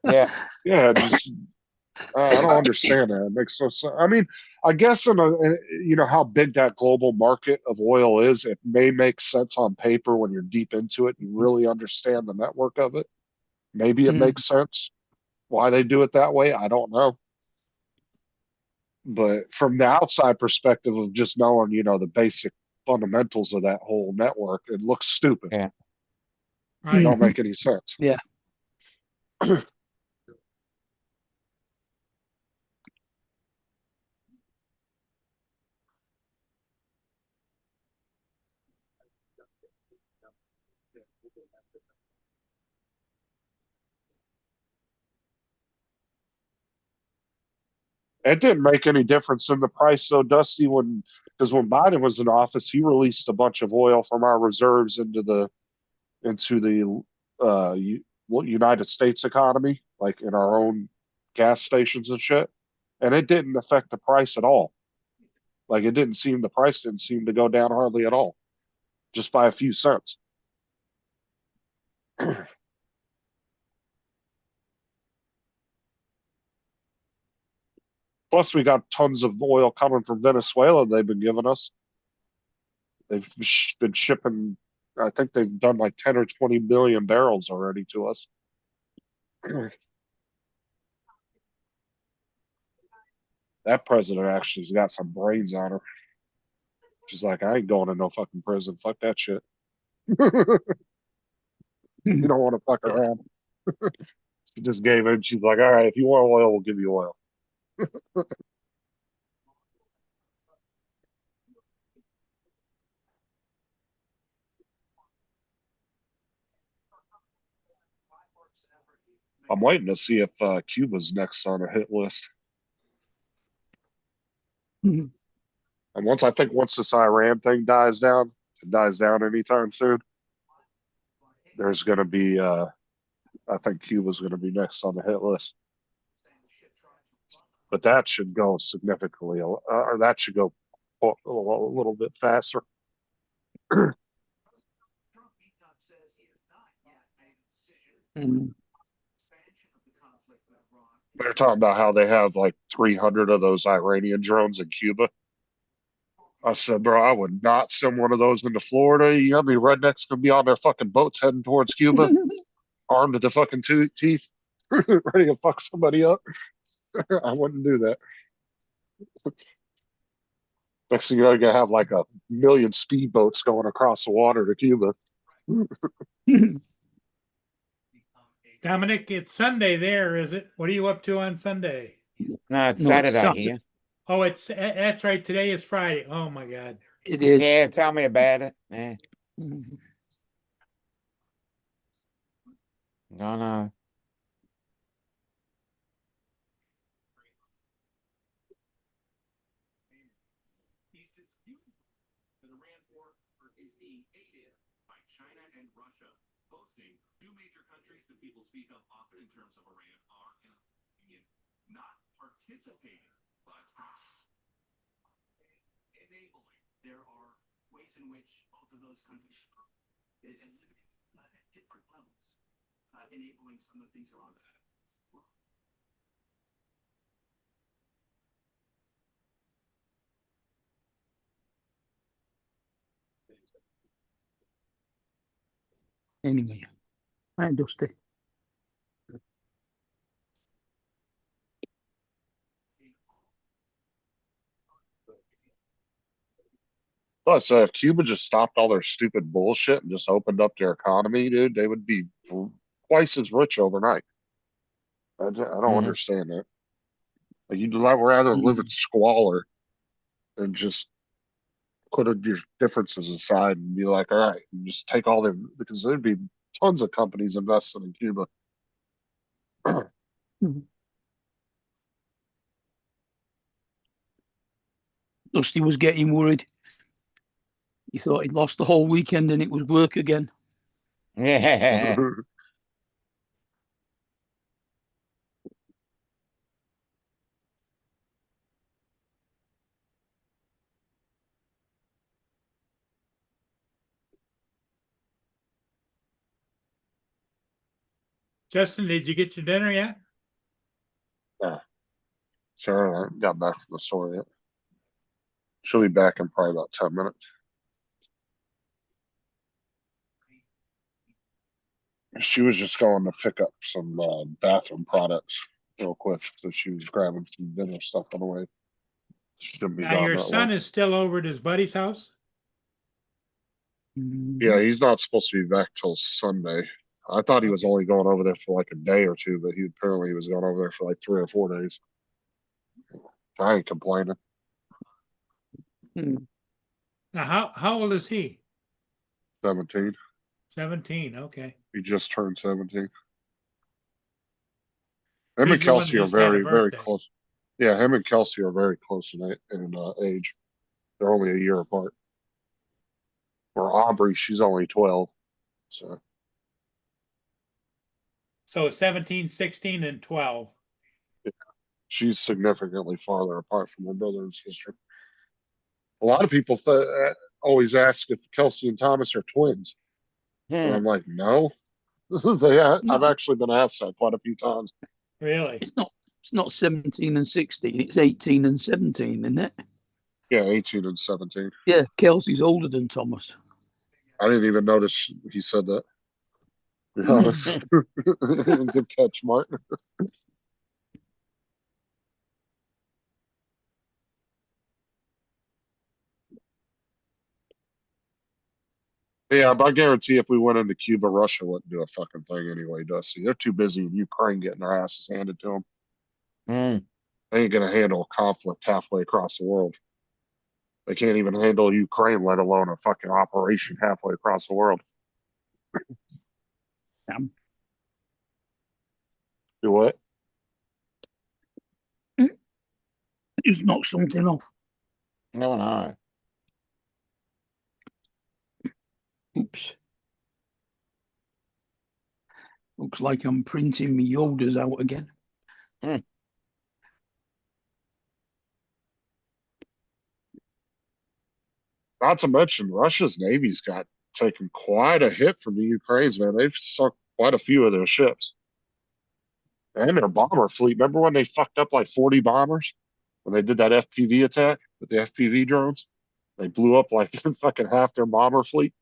Yeah, just I don't understand that. It makes no sense. I mean, I guess you know how big that global market of oil is. It may make sense on paper when you're deep into it and really understand the network of it. Maybe it makes sense why they do it that way. I don't know. But from the outside perspective of just knowing, you know, the basic fundamentals of that whole network, it looks stupid. Yeah. It don't make any sense. Yeah. It didn't make any difference in the price though, Dusty, because when Biden was in office, he released a bunch of oil from our reserves into the United States economy, like in our own gas stations and shit. And it didn't affect the price at all. Like the price didn't seem to go down hardly at all, just by a few cents. Plus, we got tons of oil coming from Venezuela they've been giving us. They've been shipping, I think they've done like 10 or 20 million barrels already to us. That president actually's got some brains on her. She's like, I ain't going to no fucking prison. Fuck that shit. You don't want to fuck around. She just gave in. She's like, all right, if you want oil, we'll give you oil. I'm waiting to see if Cuba's next on a hit list. And once this Iran thing dies down, if it dies down anytime soon, there's going to be, I think Cuba's going to be next on the hit list. But that should go significantly, or that should go a little bit faster. They're talking about how they have like 300 of those Iranian drones in Cuba. I said, bro, I would not send one of those into Florida. You know how many rednecks gonna be on their fucking boats heading towards Cuba, armed to the fucking teeth, ready to fuck somebody up? I wouldn't do that. Next thing you know, you're gonna have like 1 million speedboats going across the water to Cuba. Dominic, it's Sunday there, is it? What are you up to on Sunday? No, it's Saturday here. Oh, that's right. Today is Friday. Oh my God. It is. Yeah, tell me about it. Yeah. No. Is being aided by China and Russia. Hosting two major countries that people speak of often in terms of Iran are not participating, but enabling. There are ways in which both of those countries at different levels enabling some of the things around that. Anyway, right, Dusty. Plus, if Cuba just stopped all their stupid bullshit and just opened up their economy, dude, they would be twice as rich overnight. I don't understand that. Like, you'd rather live in squalor than just put your differences aside and be like, all right, and just take all them, because there'd be tons of companies investing in Cuba. Dusty was getting worried. He thought he'd lost the whole weekend and it was work again. Yeah. Justin, did you get your dinner yet? Yeah. Sarah and I got back from the store yet. She'll be back in probably about 10 minutes. She was just going to pick up some bathroom products real quick. So she was grabbing some dinner stuff on the way. Shouldn't be Now, gone your that son long. is still over at his buddy's house? Yeah, he's not supposed to be back till Sunday. I thought he was only going over there for like a day or two, but he apparently was going over there for like 3 or 4 days. I ain't complaining. Now, how old is he? 17. 17, okay. He just turned 17. Him He's and the one that Kelsey are just had a very, very birthday. close. Yeah, him and Kelsey are very close in age. They're only a year apart. For Aubrey, she's only 12. So 17, 16, and 12. She's significantly farther apart from her brother and sister. A lot of people always ask if Kelsey and Thomas are twins. And I'm like, no. I've actually been asked that quite a few times. Really? It's not 17 and 16. It's 18 and 17, isn't it? Yeah, 18 and 17. Yeah, Kelsey's older than Thomas. I didn't even notice he said that. To be honest. Good catch, Martin. Yeah, but I guarantee if we went into Cuba, Russia wouldn't do a fucking thing anyway, Dusty. They're too busy in Ukraine getting their asses handed to them. They ain't gonna handle a conflict halfway across the world. They can't even handle Ukraine, let alone a fucking operation halfway across the world. Do what? Just knock something off. No. Oops. Looks like I'm printing my Yodas out again. Not to mention, Russia's Navy's got taken quite a hit from the Ukrainians, man. They've sunk quite a few of their ships. And their bomber fleet. Remember when they fucked up like 40 bombers? When they did that FPV attack with the FPV drones? They blew up like fucking half their bomber fleet.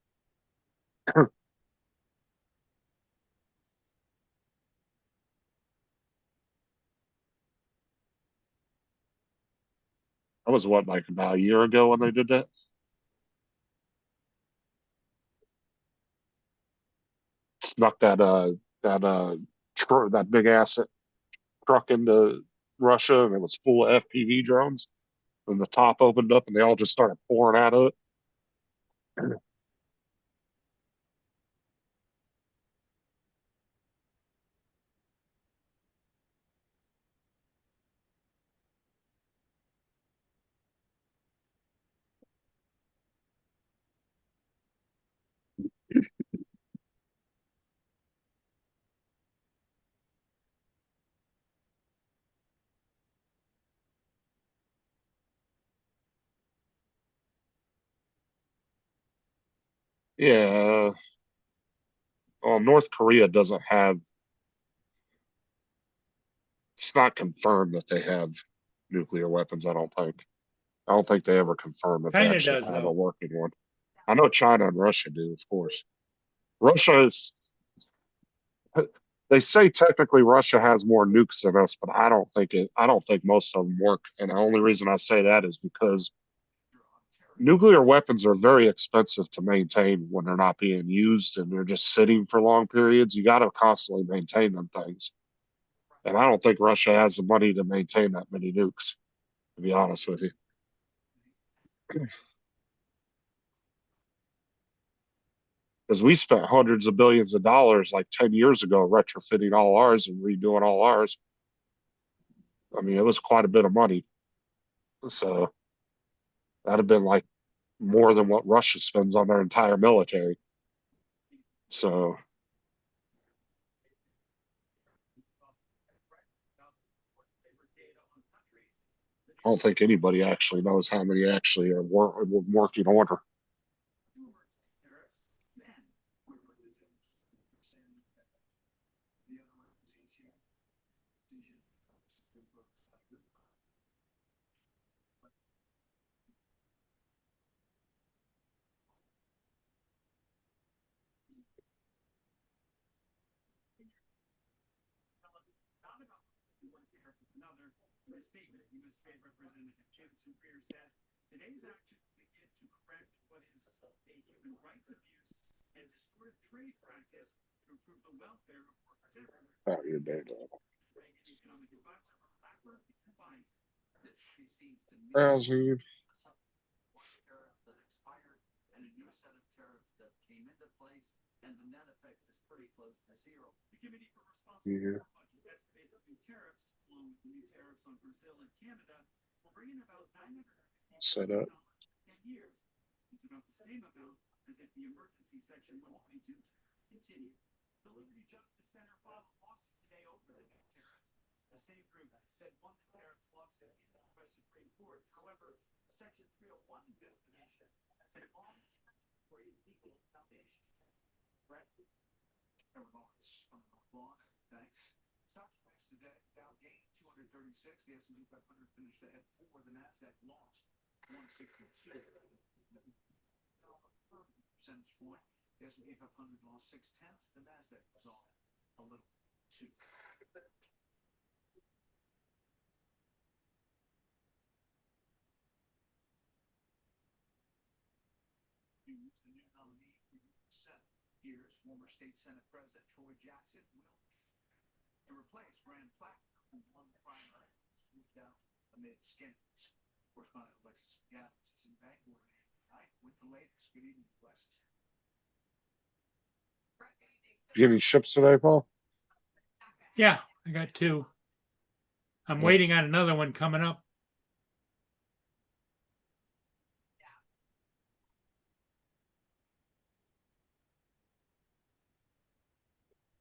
That was what, like about a year ago when they did that? Snuck that big ass truck into Russia, and it was full of FPV drones. And the top opened up and they all just started pouring out of it. Yeah. Well, North Korea doesn't have. It's not confirmed that they have nuclear weapons. I don't think. I don't think they ever confirmed that they China actually does, have though. a working one. I know China and Russia do, of course. Russia is. They say technically Russia has more nukes than us, but I don't think it. I don't think most of them work. And the only reason I say that is because nuclear weapons are very expensive to maintain when they're not being used and they're just sitting for long periods. You got to constantly maintain them things. And I don't think Russia has the money to maintain that many nukes, to be honest with you. Because we spent hundreds of billions of dollars like 10 years ago retrofitting all ours and redoing all ours. I mean, it was quite a bit of money. So that'd have been like more than what Russia spends on their entire military. So I don't think anybody actually knows how many actually are working order. In a statement, U.S. Trade Representative Jameson Greer says today's actions begin to correct what is a human rights abuse and distorted trade practice to improve the welfare of workers everywhere. Oh, you're dead. Reagan economic advisor Blackburn is fine. This seems to me Browsing. one tariff that expired and a new set of tariffs that came into place, and the net effect is pretty close to zero. The Committee for Responsible Yeah. Budget estimates the new tariffs, along with the new tariffs on Brazil and Canada, will bring in about $950 Set up. in 10 years. It's about the same amount as if the emergency section 122 continued. The Liberty Justice Center filed a lawsuit today over the new tariffs. The same group said won the tariffs lawsuit in the U.S. Supreme Court. However, Section 301 investigation said all for a legal foundation. Brett? Remarks on the law. Thanks. Stock price today. Dow gained 236. The S&P 500 finished ahead 4. The Nasdaq lost 162. Percentage point. The S&P 500 lost 0.6. The Nasdaq was off a little 2. The new nominee for U.S. Senate. Here's former state Senate President Troy Jackson will to replace Rand Plattner, who won the primary, moved out amid scandals. Correspondent Alexis Gaddis is in Bangor tonight with the latest. Good evening, Alexis. You get any ships today, Paul? Yeah, I got 2. I'm waiting on another one coming up.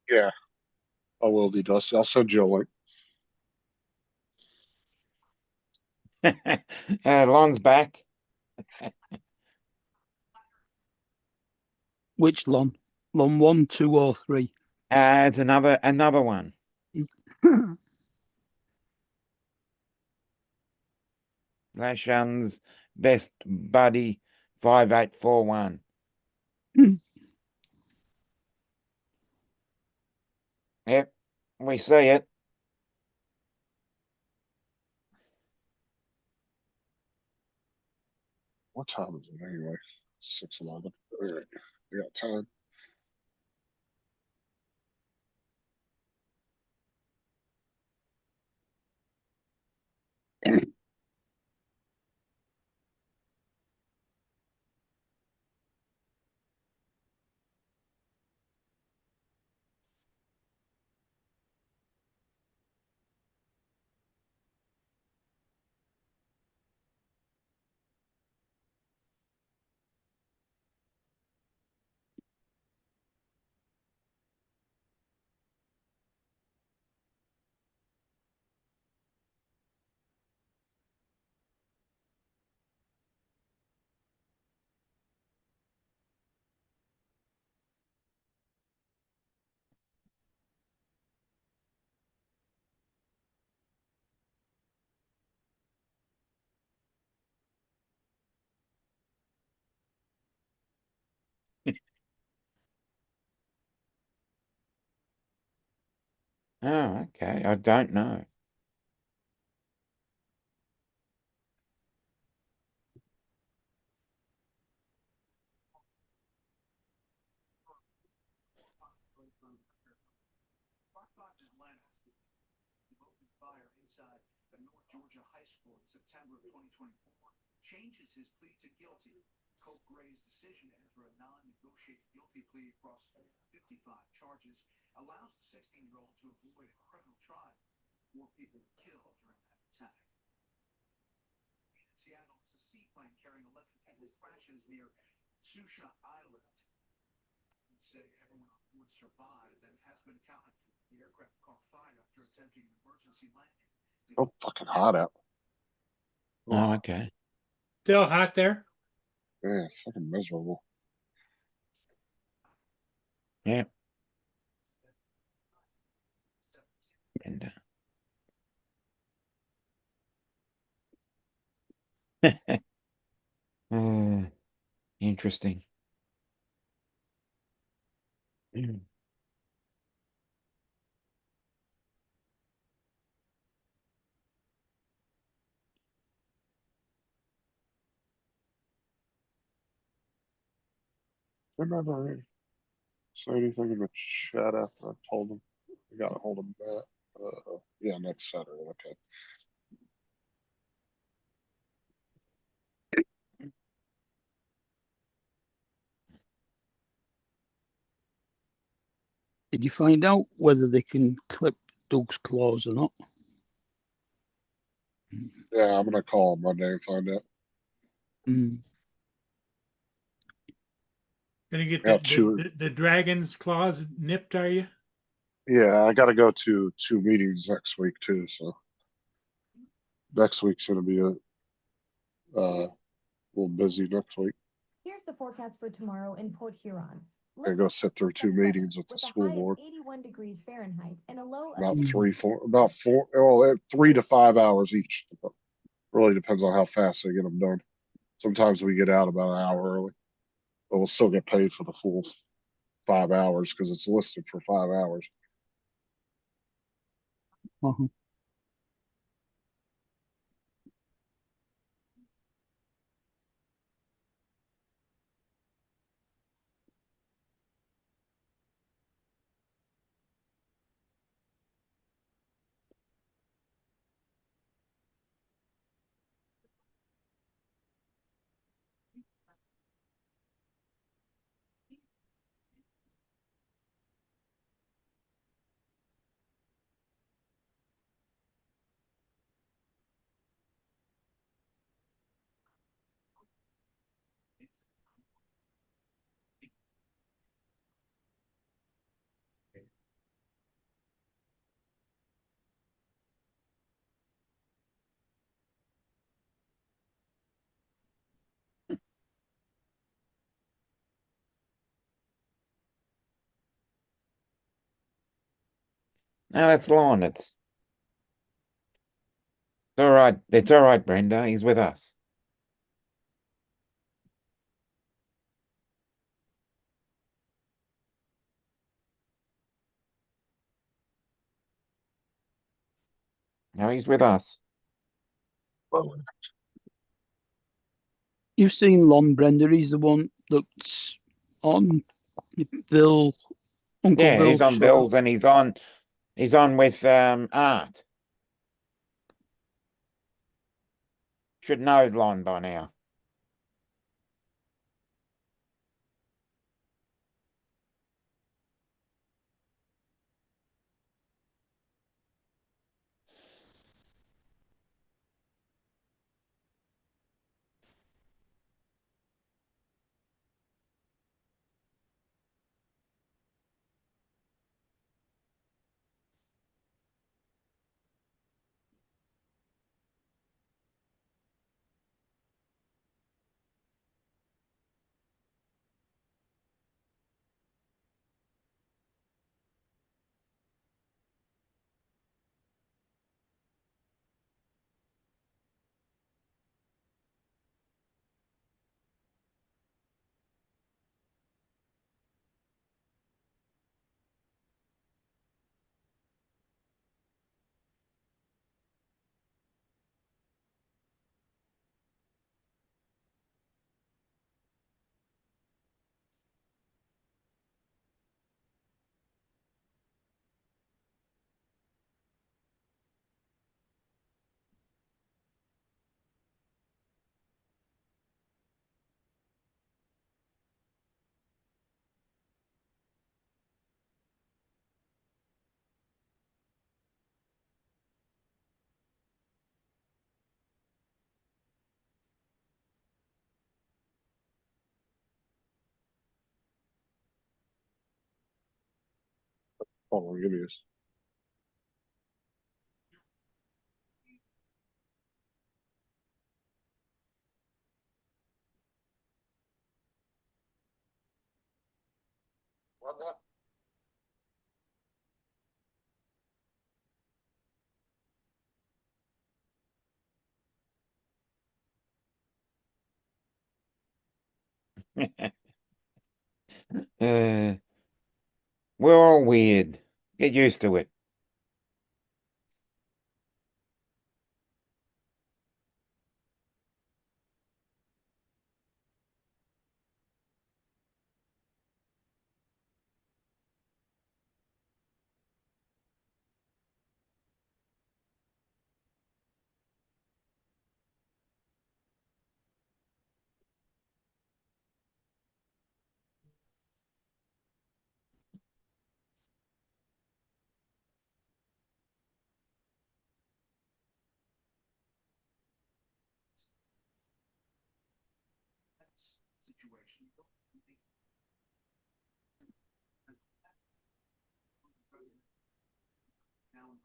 Yeah. I will be, Dusty. I'll send you a link. Lon's back. Which Lon? Lon 1, 2, or 3? It's another one. Lashan's best buddy 5841. Yep, we see it. What time is it anyway? 6:11. All right. We got time. Oh, okay. I don't know. Fire inside a North Georgia high school in September of 2024 changes his plea to guilty. Cope Gray's decision to enter a non-negotiated guilty plea across 55 charges allows the 16-year-old to avoid a criminal trial. 4 people were killed during that attack. In Seattle, a seaplane carrying 11 people crashes near Susha Island. They say everyone on board survived and has been accounted for. The aircraft caught fire after attempting an emergency landing. Oh, fucking hot out. Oh, okay. Still hot there? Yeah, it's fucking miserable. Yep. And interesting. Didn't I ever say anything in the chat after I told him? I gotta hold him back. Yeah, next Saturday. Okay. Did you find out whether they can clip Doug's claws or not? Yeah, I'm gonna call him Monday and find out. Mm. Gonna get Yeah, two. the dragon's claws nipped, are you? Yeah, I gotta go to 2 meetings next week too. So next week's gonna be little busy next week. Here's the forecast for tomorrow in Port Huron. I go sit through 2 meetings with the With a school high board. of 81 degrees Fahrenheit and a low of About 4, well, 3 to 5 hours each. Really depends on how fast they get them done. Sometimes we get out about an hour early, but we'll still get paid for the full 5 hours because it's listed for 5 hours. Uh-huh. No, that's Lon. It's all right. It's all right, Brenda. He's with us. No, he's with us. You've seen Lon, Brenda. He's the one that's on Bill, Uncle Yeah, Bill's he's on show. Bill's and he's on with Art. Should know Lon by now. Hold on, give me this. We're all weird. Get used to it.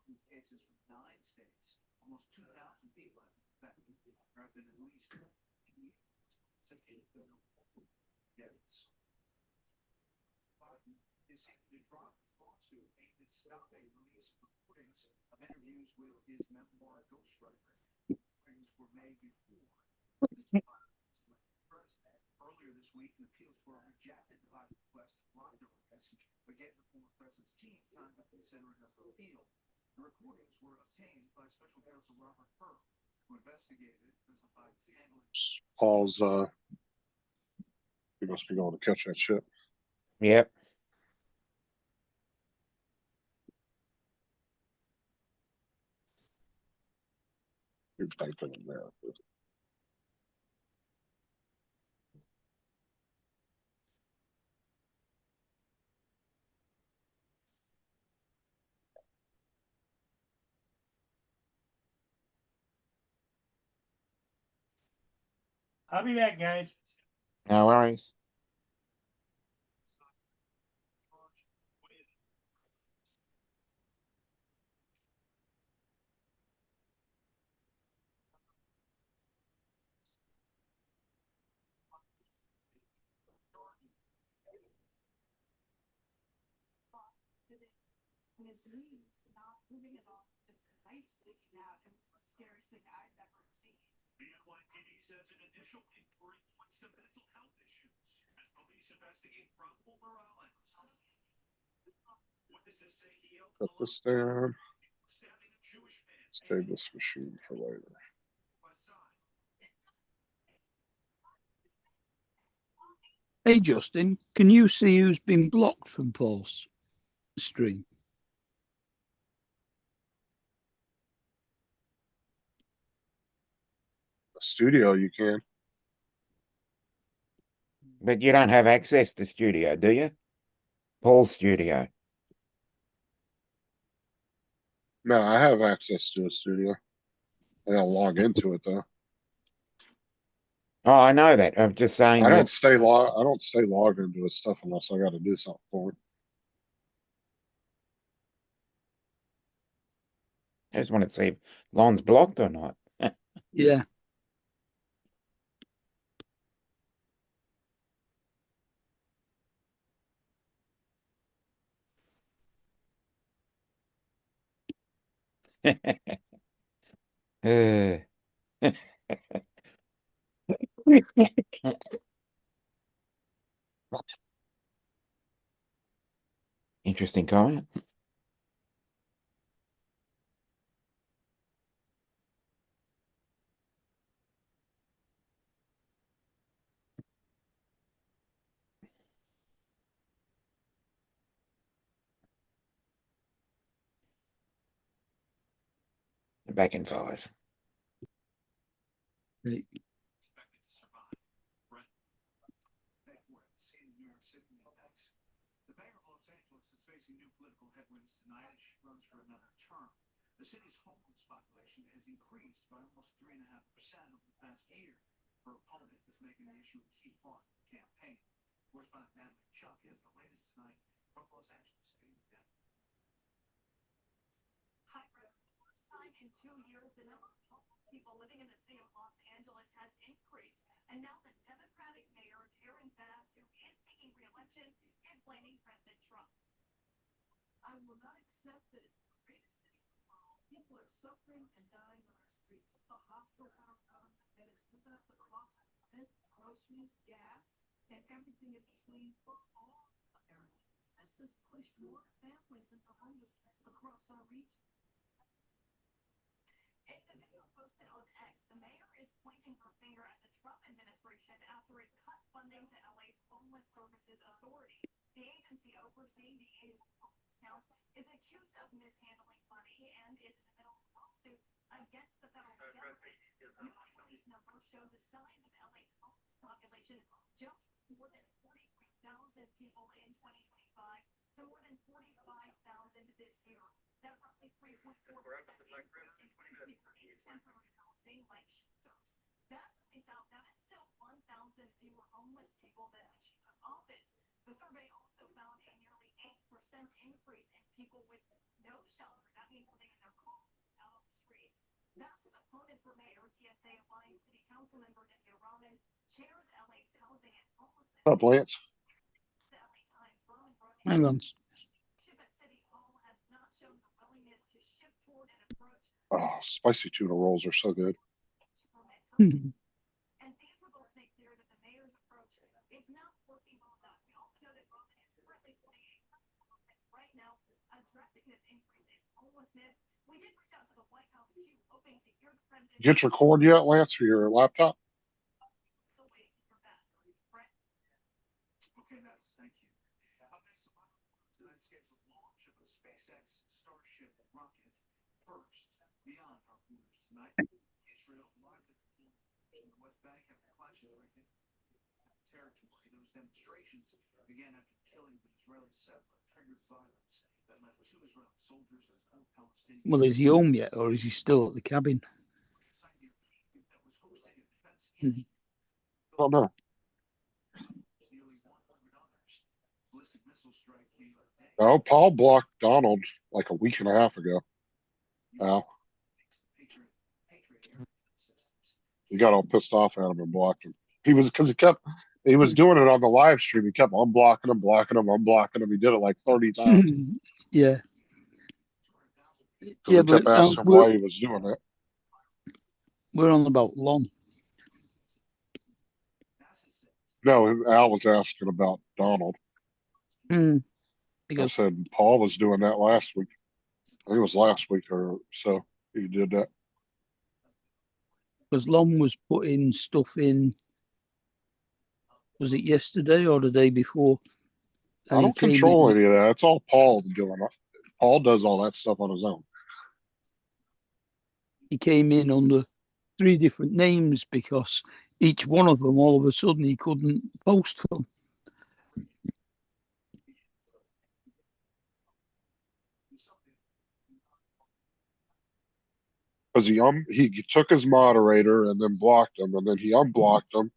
include cases from 9 states. Almost 2,000 people have been affected. There have been at least 20 deaths. Biden is seeking to drop his lawsuit aimed at stopping release recordings of interviews with his memoir ghostwriter. Recordings were made before Mr. Biden was elected president. Earlier this week, an appeals court rejected the Biden request to block the release, but gave the former president's team time to consider another appeal. The recordings were obtained by special counsel Robert Hur, who investigated President Biden's handling. Paul's he must be going to catch that ship. Yep. You're typing in there. I'll be back, guys. No worries. And his knee not moving at all. It's a knife sticking out. It was the scariest thing I've ever seen. The NYPD says an initial inquiry points to mental health issues as police investigate probable morale incidents. Witnesses say he yelled Put this down. stabbing a Jewish man. Save this machine for later. West side. Hey Justin, can you see who's been blocked from Paul's stream? The studio, you can. But you don't have access to studio, do you? Paul's studio. No, I have access to a studio. I gotta log into it though. Oh, I know that. I'm just saying I don't that. stay logged into his stuff unless I gotta do something for it. I just want to see if Lon's blocked or not. Yeah. Uh. Interesting comment. Back in 5. Right. Expected to survive. Brett. We're at the scene in New York City next. The mayor of Los Angeles is facing new political headwinds tonight as she runs for another term. The city's homeless population has increased by almost 3.5% over the past year. Her opponent is making the issue a key part of the campaign. Correspondent Natalie Chuck has the latest tonight from Los Angeles City. Hi, Brett. For the first time in 2 years, the number of homeless people living in the city of Los Angeles has increased. And now the Democratic mayor, Karen Bass, who is seeking re-election, is blaming President Trump. I will not accept that in the greatest city in the world, people are suffering and dying on our streets. A hostile government that is putting up the cost of rent, groceries, gas, and everything in between for all Americans. This has pushed more families into homelessness across our region. In the video posted on X, the mayor is pointing her finger at the Trump administration after it cut funding to LA's Homeless Services Authority. The agency overseeing the annual homeless count is accused of mishandling money and is in the middle of a lawsuit against the federal government. New release numbers show the size of LA's homeless population jumped more than 43,000 people in 2025 to more than 45,000 this year. That roughly 3.4% increase in people in temporary housing like shelters. That points out that is still 1,000 fewer homeless people than when she took office. The survey also found a nearly 8% increase in people with no shelter. That jogging, putting in their clothes out on the streets. Nassau's opponent for mayor, TSA Alliance City Council member Nithya Raman, chairs LA's housing and homelessness. What's up, Lance? The LA Times, Raman wrote Hang on. at City Hall has not shown the willingness to shift toward an approach. Oh, spicy tuna rolls are so good. Hmm. And these results make clear that the mayor's approach is not working well enough. We also know that Raman is currently putting right now addressing this increase in homelessness. We did reach out to the White House too, hoping to hear the president. Get your cord yet, Lance, for your laptop? Still waiting for that. Brett? Okay, Matt, thank you. Up next tonight's scheduled launch of the SpaceX Starship rocket. First, beyond our borders tonight, Israel marked in the West Bank after clashes breaking territory. Those demonstrations began after killing of an Israeli settler triggered violence that left 2 Israeli soldiers and 4 Palestinians. Well, is he home yet, or is he still at the cabin? That was hosting a defense Hmm. Oh, no. nearly 100 others. Ballistic missile strike came a day. Oh, Paul blocked Donald like a week and a half ago. Wow. Patriot air systems. He got all pissed off at him and blocked him. He was because he was doing it on the live stream. He kept unblocking him, blocking him, unblocking him. He did it like 30 times. Yeah. So Yeah, we kept but asking him why he was doing it. we're on about Lon. No, Al was asking about Donald. I Because said Paul was doing that last week. I think it was last week or so he did that. Lon was putting stuff in, was it yesterday or the day before? I And he don't came control in, any of that. It's all Paul doing it. Paul does all that stuff on his own. he came in under 3 different names because each one of them, all of a sudden, he couldn't post them. Because he took his moderator and then blocked him, and then he unblocked him,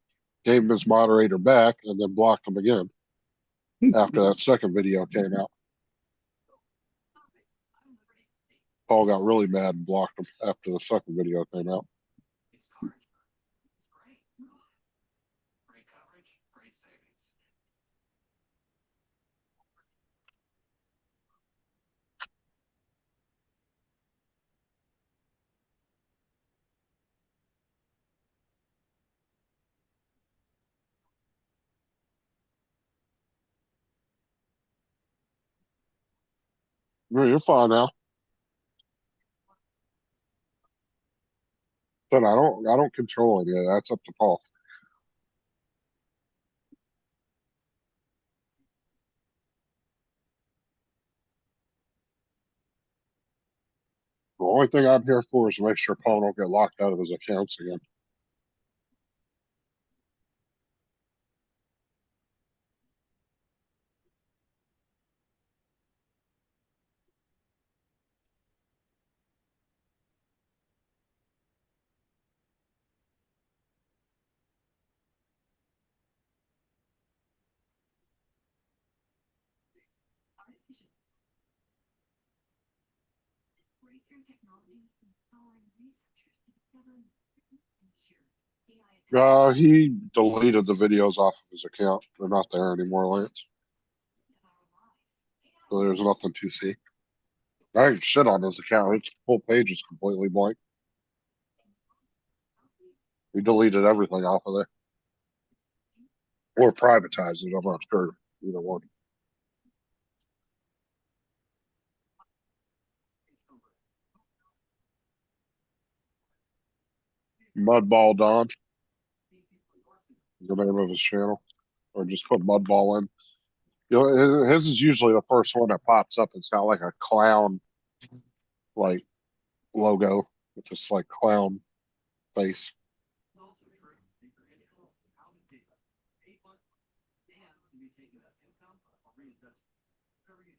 gave him his moderator back, and then blocked him again after that second video came out. Paul got really mad and blocked him after the second video came out. It's coverage. It's great. Great coverage, great savings. No, you're fine now. But I don't control any of that. That's up to Paul. The only thing I'm here for is to make sure Paul don't get locked out of his accounts again. Breakthrough technology empowering researchers to discover and cure AI. He deleted the videos off of his account. They're not there anymore, Lance. So there's nothing to see. I ain't shit on his account. His whole page is completely blank. We deleted everything off of there. Or privatized it. I'm not sure. Either one. Mudball Don is the name of his channel. Or just put Mudball in. You know, his is usually the first one that pops up. It's got like a clown like logo with this like clown face.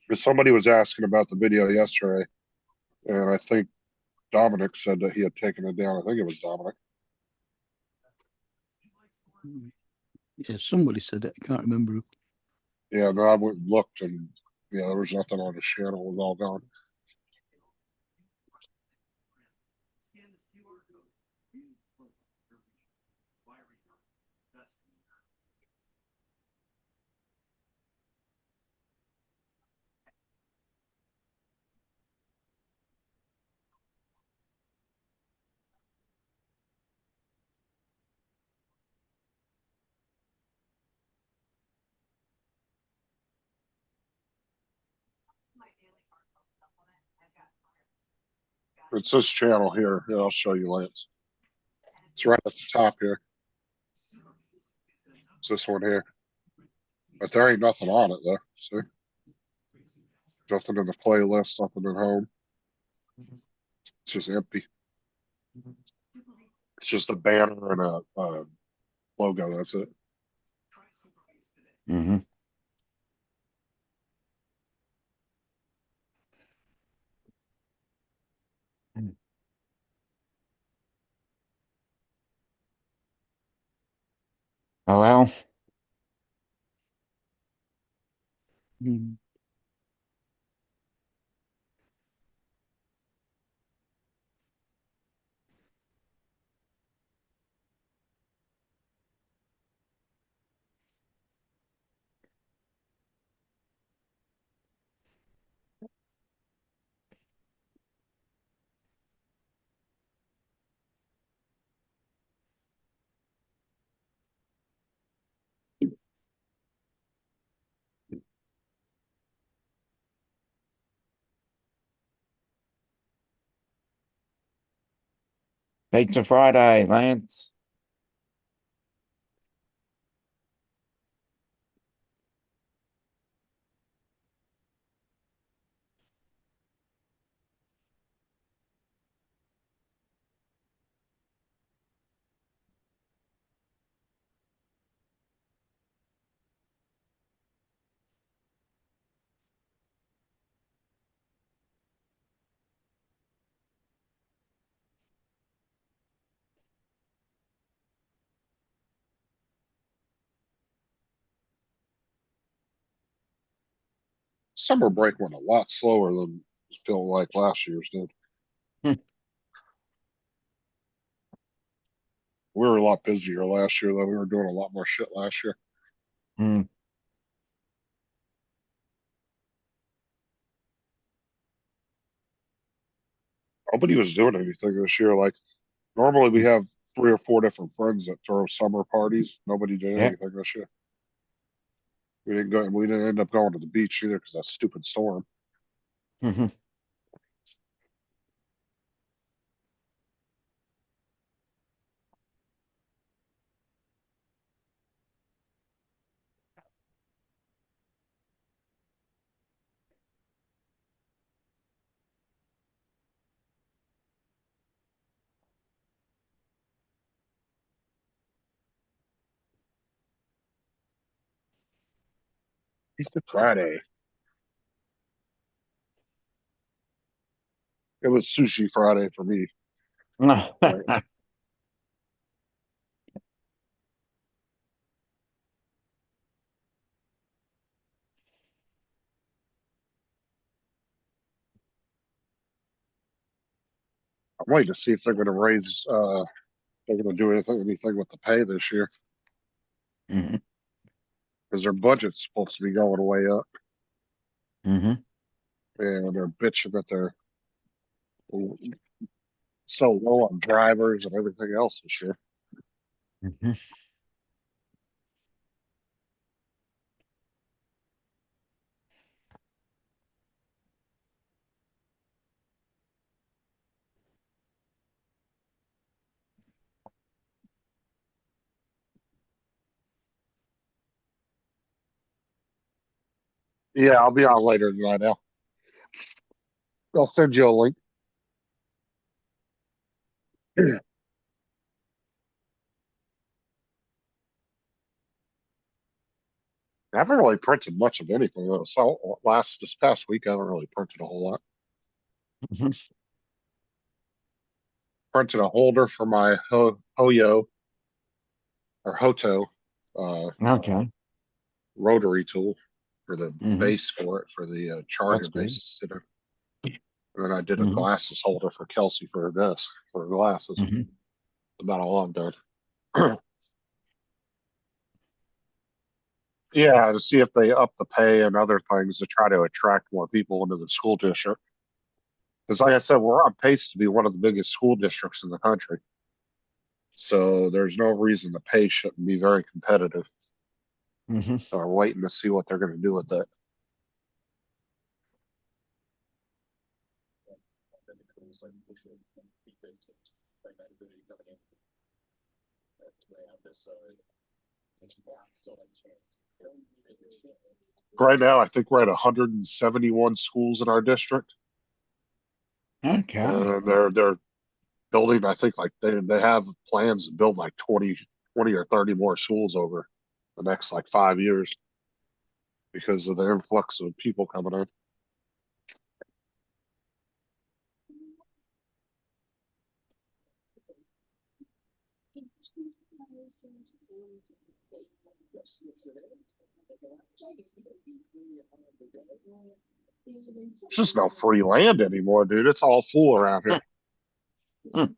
Because somebody was asking about the video yesterday, and I think Dominic said that he had taken it down. I think it was Dominic. Yeah, somebody said it. I can't remember who. Yeah, no, I went and looked, and yeah, there was nothing on his channel. It was all gone. It's this channel here. Here, I'll show you, Lance. It's right at the top here. It's this one here. But there ain't nothing on it though. See? Nothing in the playlist, nothing at home. It's just empty. It's just a banner and a logo. That's it. Mm-hmm. Oh well. Pizza Friday, Lance. Summer break went a lot slower than it felt like last year's did. We were a lot busier last year, though. We were doing a lot more shit last year. Mm. Nobody was doing anything this year. Like normally we have 3 or 4 different friends that throw summer parties. Nobody did Yeah. anything this year. We didn't go. We didn't end up going to the beach either because that stupid storm. Mm-hmm. It's a Friday. It was sushi Friday for me. I'm waiting to see if they're going to raise. They're going to do anything with the pay this year Mm-hmm. because their budget's supposed to be going way up, Mm-hmm. and they're bitching that they're so low on drivers and everything else this year. Mm-hmm. Yeah, I'll be on later tonight. Now I'll send you a link. I haven't really printed much of anything. So this past week, I haven't really printed a whole lot. Mm-hmm. Printed a holder for my Hoyo or Hoto Okay. rotary tool for the Mm-hmm. base for it for the charger That's good. base to sit in. And then I did a Mm-hmm. glasses holder for Kelsey for her desk for her glasses. Mm-hmm. About all I'm done. Yeah, to see if they up the pay and other things to try to attract more people into the school district. Because, like I said, we're on pace to be one of the biggest school districts in the country. So there's no reason the pay shouldn't be very competitive. Mm-hmm. So we're waiting to see what they're going to do with that. Right now, I think we're at 171 schools in our district. Okay. They're building, I think like they have plans to build like 20 or 30 more schools over the next like 5 years because of the influx of people coming in. It's just no free land anymore, dude. It's all full around here. And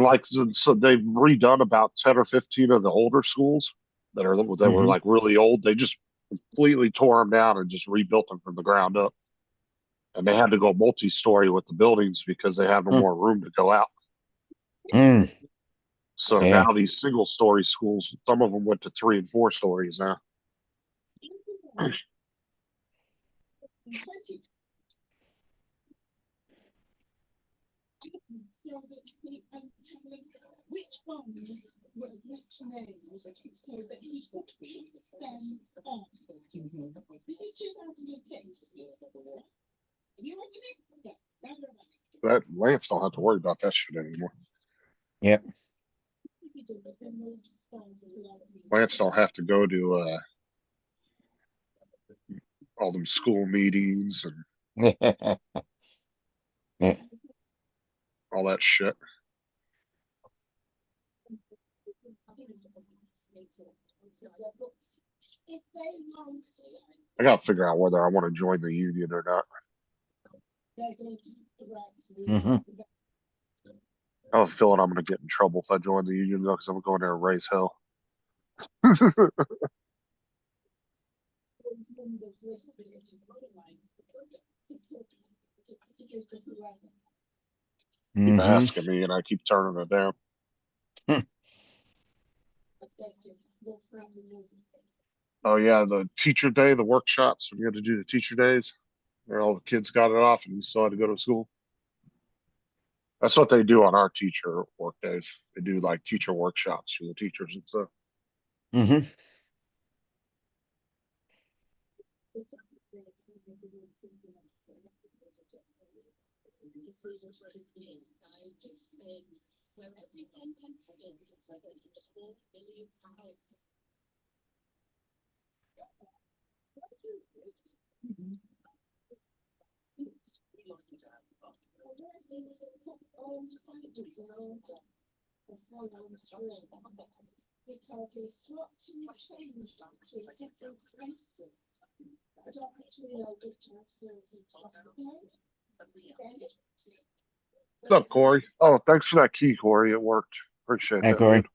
like, so they've redone about 10 or 15 of the older schools that were like really old. They just completely tore them down and just rebuilt them from the ground up. And they had to go multi-story with the buildings because they have no more room to go out. So now these single-story schools, some of them went to 3 and 4 stories now. Which ones were which names so that he could pick them off. This is 2006. You reckon it? Yeah, That Lance don't have to worry about that shit anymore. Yep. Lance don't have to go to all them school meetings and yeah. all that shit. I gotta figure out whether I want to join the union or not. I have a feeling I'm gonna get in trouble if I join the union though, because I'm going there and raise hell. Keep asking me and I keep turning it down. Oh yeah, the teacher day, the workshops, when you had to do the teacher days, where all the kids got it off and you still had to go to school. That's what they do on our teacher work days. They do like teacher workshops for the teachers and stuff. Because it's not too much change to different places. I don't actually know which answer he's talking about. What's up, Corey? Oh, thanks for that key, Corey. It worked. Appreciate Hey, that. Corey. Dude.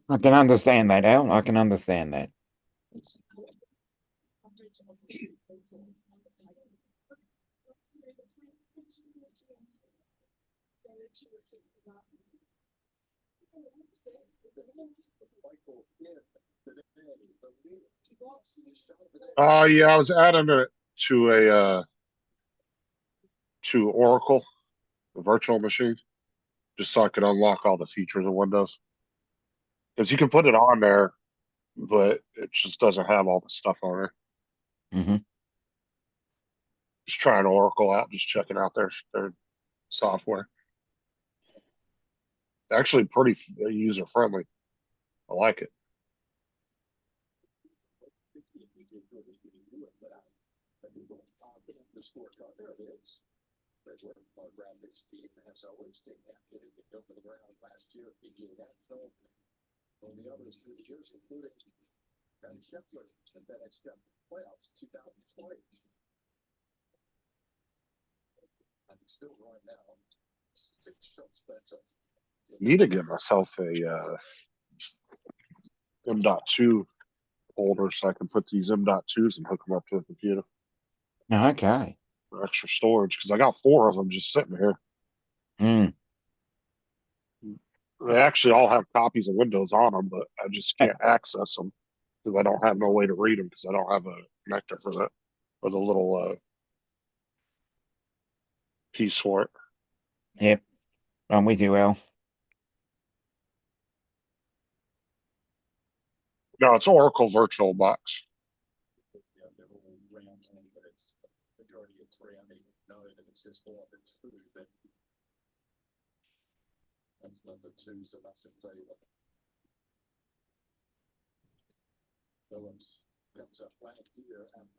I can understand that, Al. I can understand that. Yeah, I was adding it to a to Oracle, the virtual machine, just so I could unlock all the features of Windows. Because you can put it on there, but it just doesn't have all the stuff on there. Just trying Oracle out, just checking out their software. Actually, pretty user friendly. I like it. Need to get myself a M.2 holder so I can put these M.2s and hook them up to the computer Okay. for extra storage because I got 4 of them just sitting here. Mm. They actually all have copies of Windows on them, but I just can't access them because I don't have no way to read them because I don't have a connector for that or the little piece for it. Yep. I'm with you, Al. No, it's Oracle VirtualBox.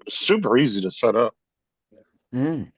It's super easy to set up. Mm.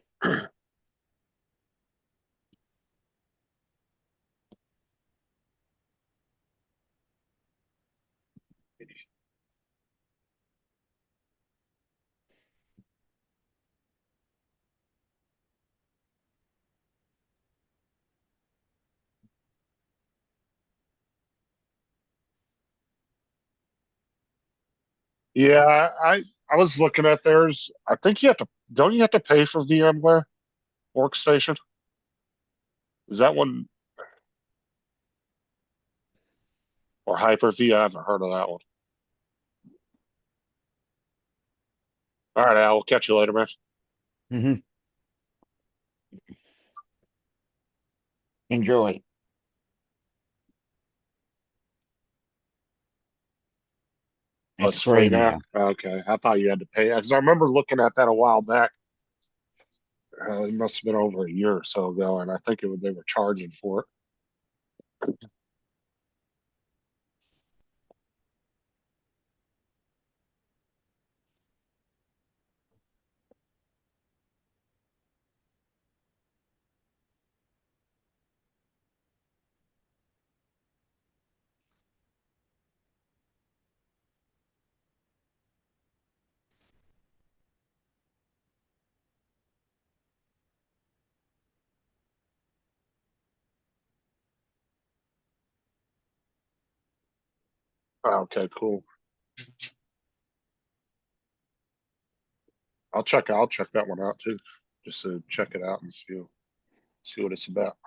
Yeah, I was looking at theirs. I think don't you have to pay for VMware Workstation? Is that one or Hyper-V? I haven't heard of that one. All right, Al, we'll catch you later, man. Mm-hmm. Enjoy. Oh, It's free now. Okay, I thought you had to pay because I remember looking at that a while back. It must have been over a year or so ago, and I think they were charging for it. Okay, cool. I'll check that one out too, just to check it out and see what it's about.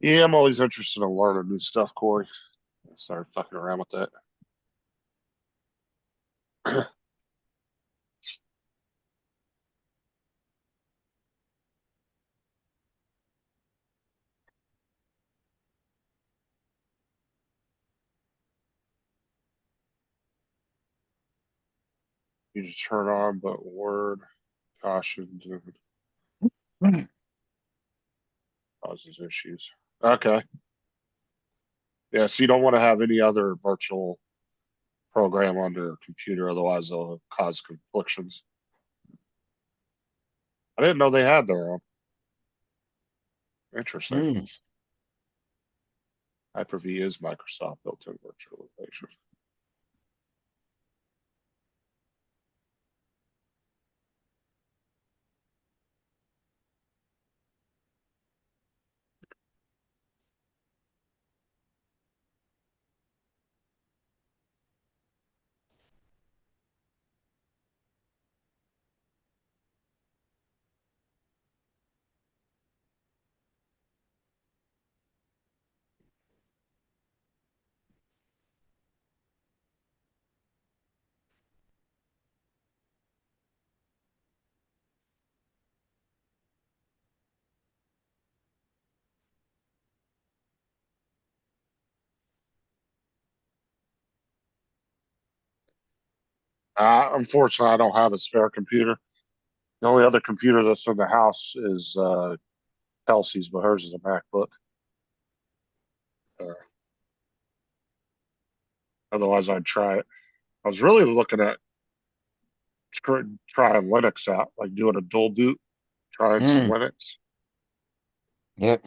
Yeah, I'm always interested in learning new stuff, Corey. I started fucking around with that. You just turn on, but word caution causes issues. Okay. Yeah, so you don't want to have any other virtual program on your computer, otherwise they'll cause conflictions. I didn't know they had their own. Interesting. Mm. Hyper-V is Microsoft built-in virtualization. Unfortunately, I don't have a spare computer. The only other computer that's in the house is Kelsey's, but hers is a MacBook. Otherwise, I'd try it. I was really looking at trying Linux out, like doing a dual boot, trying some Linux. Yep.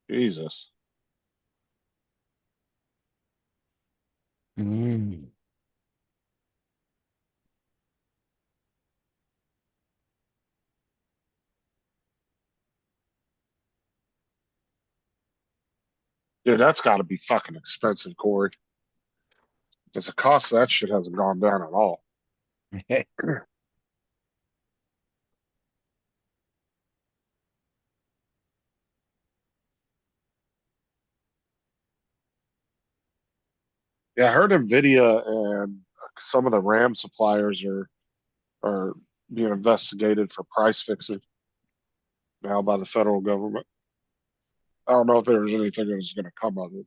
Jesus. Mm. Dude, that's got to be fucking expensive, Corey. Because the cost of that shit hasn't gone down at all. Yeah, I heard Nvidia and some of the RAM suppliers are being investigated for price fixing now by the federal government. I don't know if there's anything that's going to come of it.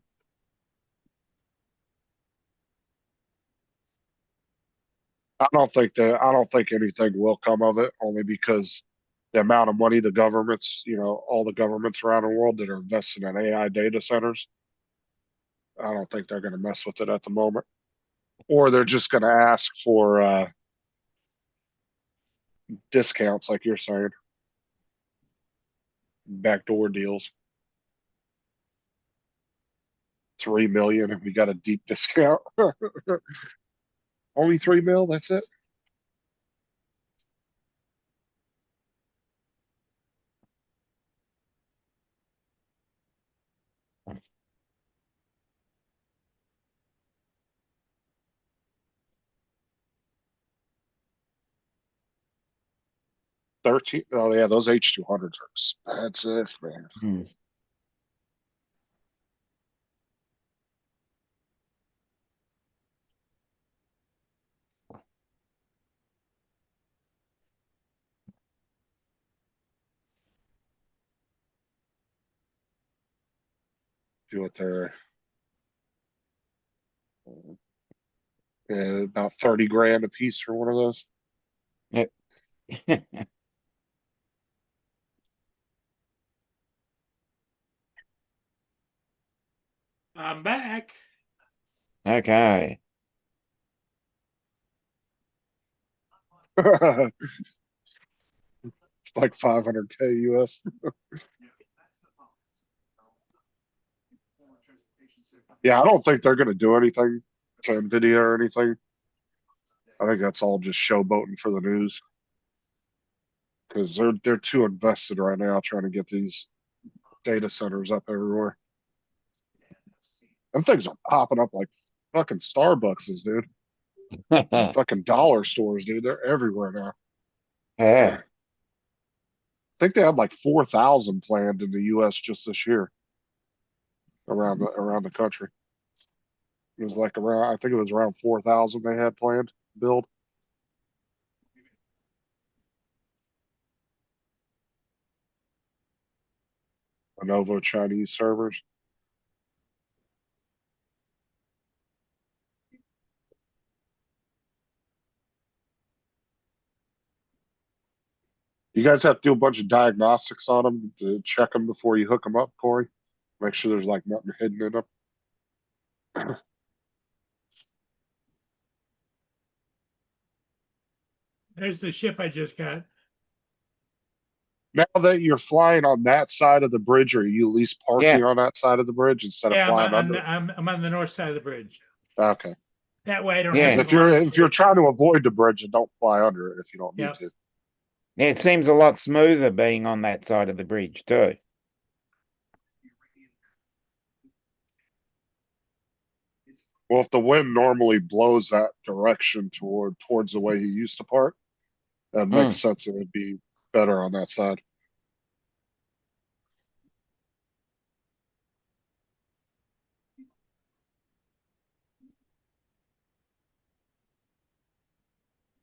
I don't think anything will come of it, only because the amount of money the governments, all the governments around the world that are investing in AI data centers, I don't think they're going to mess with it at the moment. Or they're just going to ask for discounts, like you're saying, backdoor deals. 3 million, and we got a deep discount. Only 3 mil. That's it. $13. Oh yeah, those H200s are expensive, man. Do what they're about 30 grand a piece for one of those. Yep. I'm back. Okay. Like 500K US. Yeah, I don't think they're going to do anything to Nvidia or anything. I think that's all just showboating for the news, because they're too invested right now trying to get these data centers up everywhere. Them things are popping up like fucking Starbucks, dude. Fucking dollar stores, dude. They're everywhere now. Yeah. I think they had like 4,000 planned in the US just this year around the country. It was like I think it was around 4,000 they had planned to build. Lenovo Chinese servers. You guys have to do a bunch of diagnostics on them to check them before you hook them up, Corey. Make sure there's like nothing hidden in them. There's the ship I just got. Now that you're flying on that side of the bridge, are you at least parking on that side of the bridge instead of flying under? I'm on the north side of the bridge. Okay. That way I don't have to. If you're trying to avoid the bridge, don't fly under it if you don't need to. Yeah, it seems a lot smoother being on that side of the bridge too. Well, if the wind normally blows that direction towards the way he used to park, that makes sense. It would be better on that side.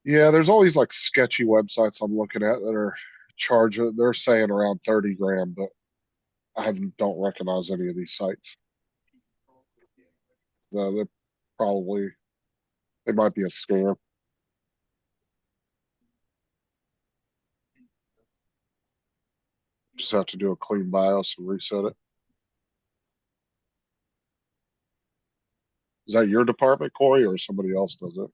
Yeah, there's always like sketchy websites I'm looking at that are charging. They're saying around 30 grand, but don't recognize any of these sites. No, they're probably they might be a scam. Just have to do a clean BIOS and reset it. Is that your department, Corey, or somebody else does it?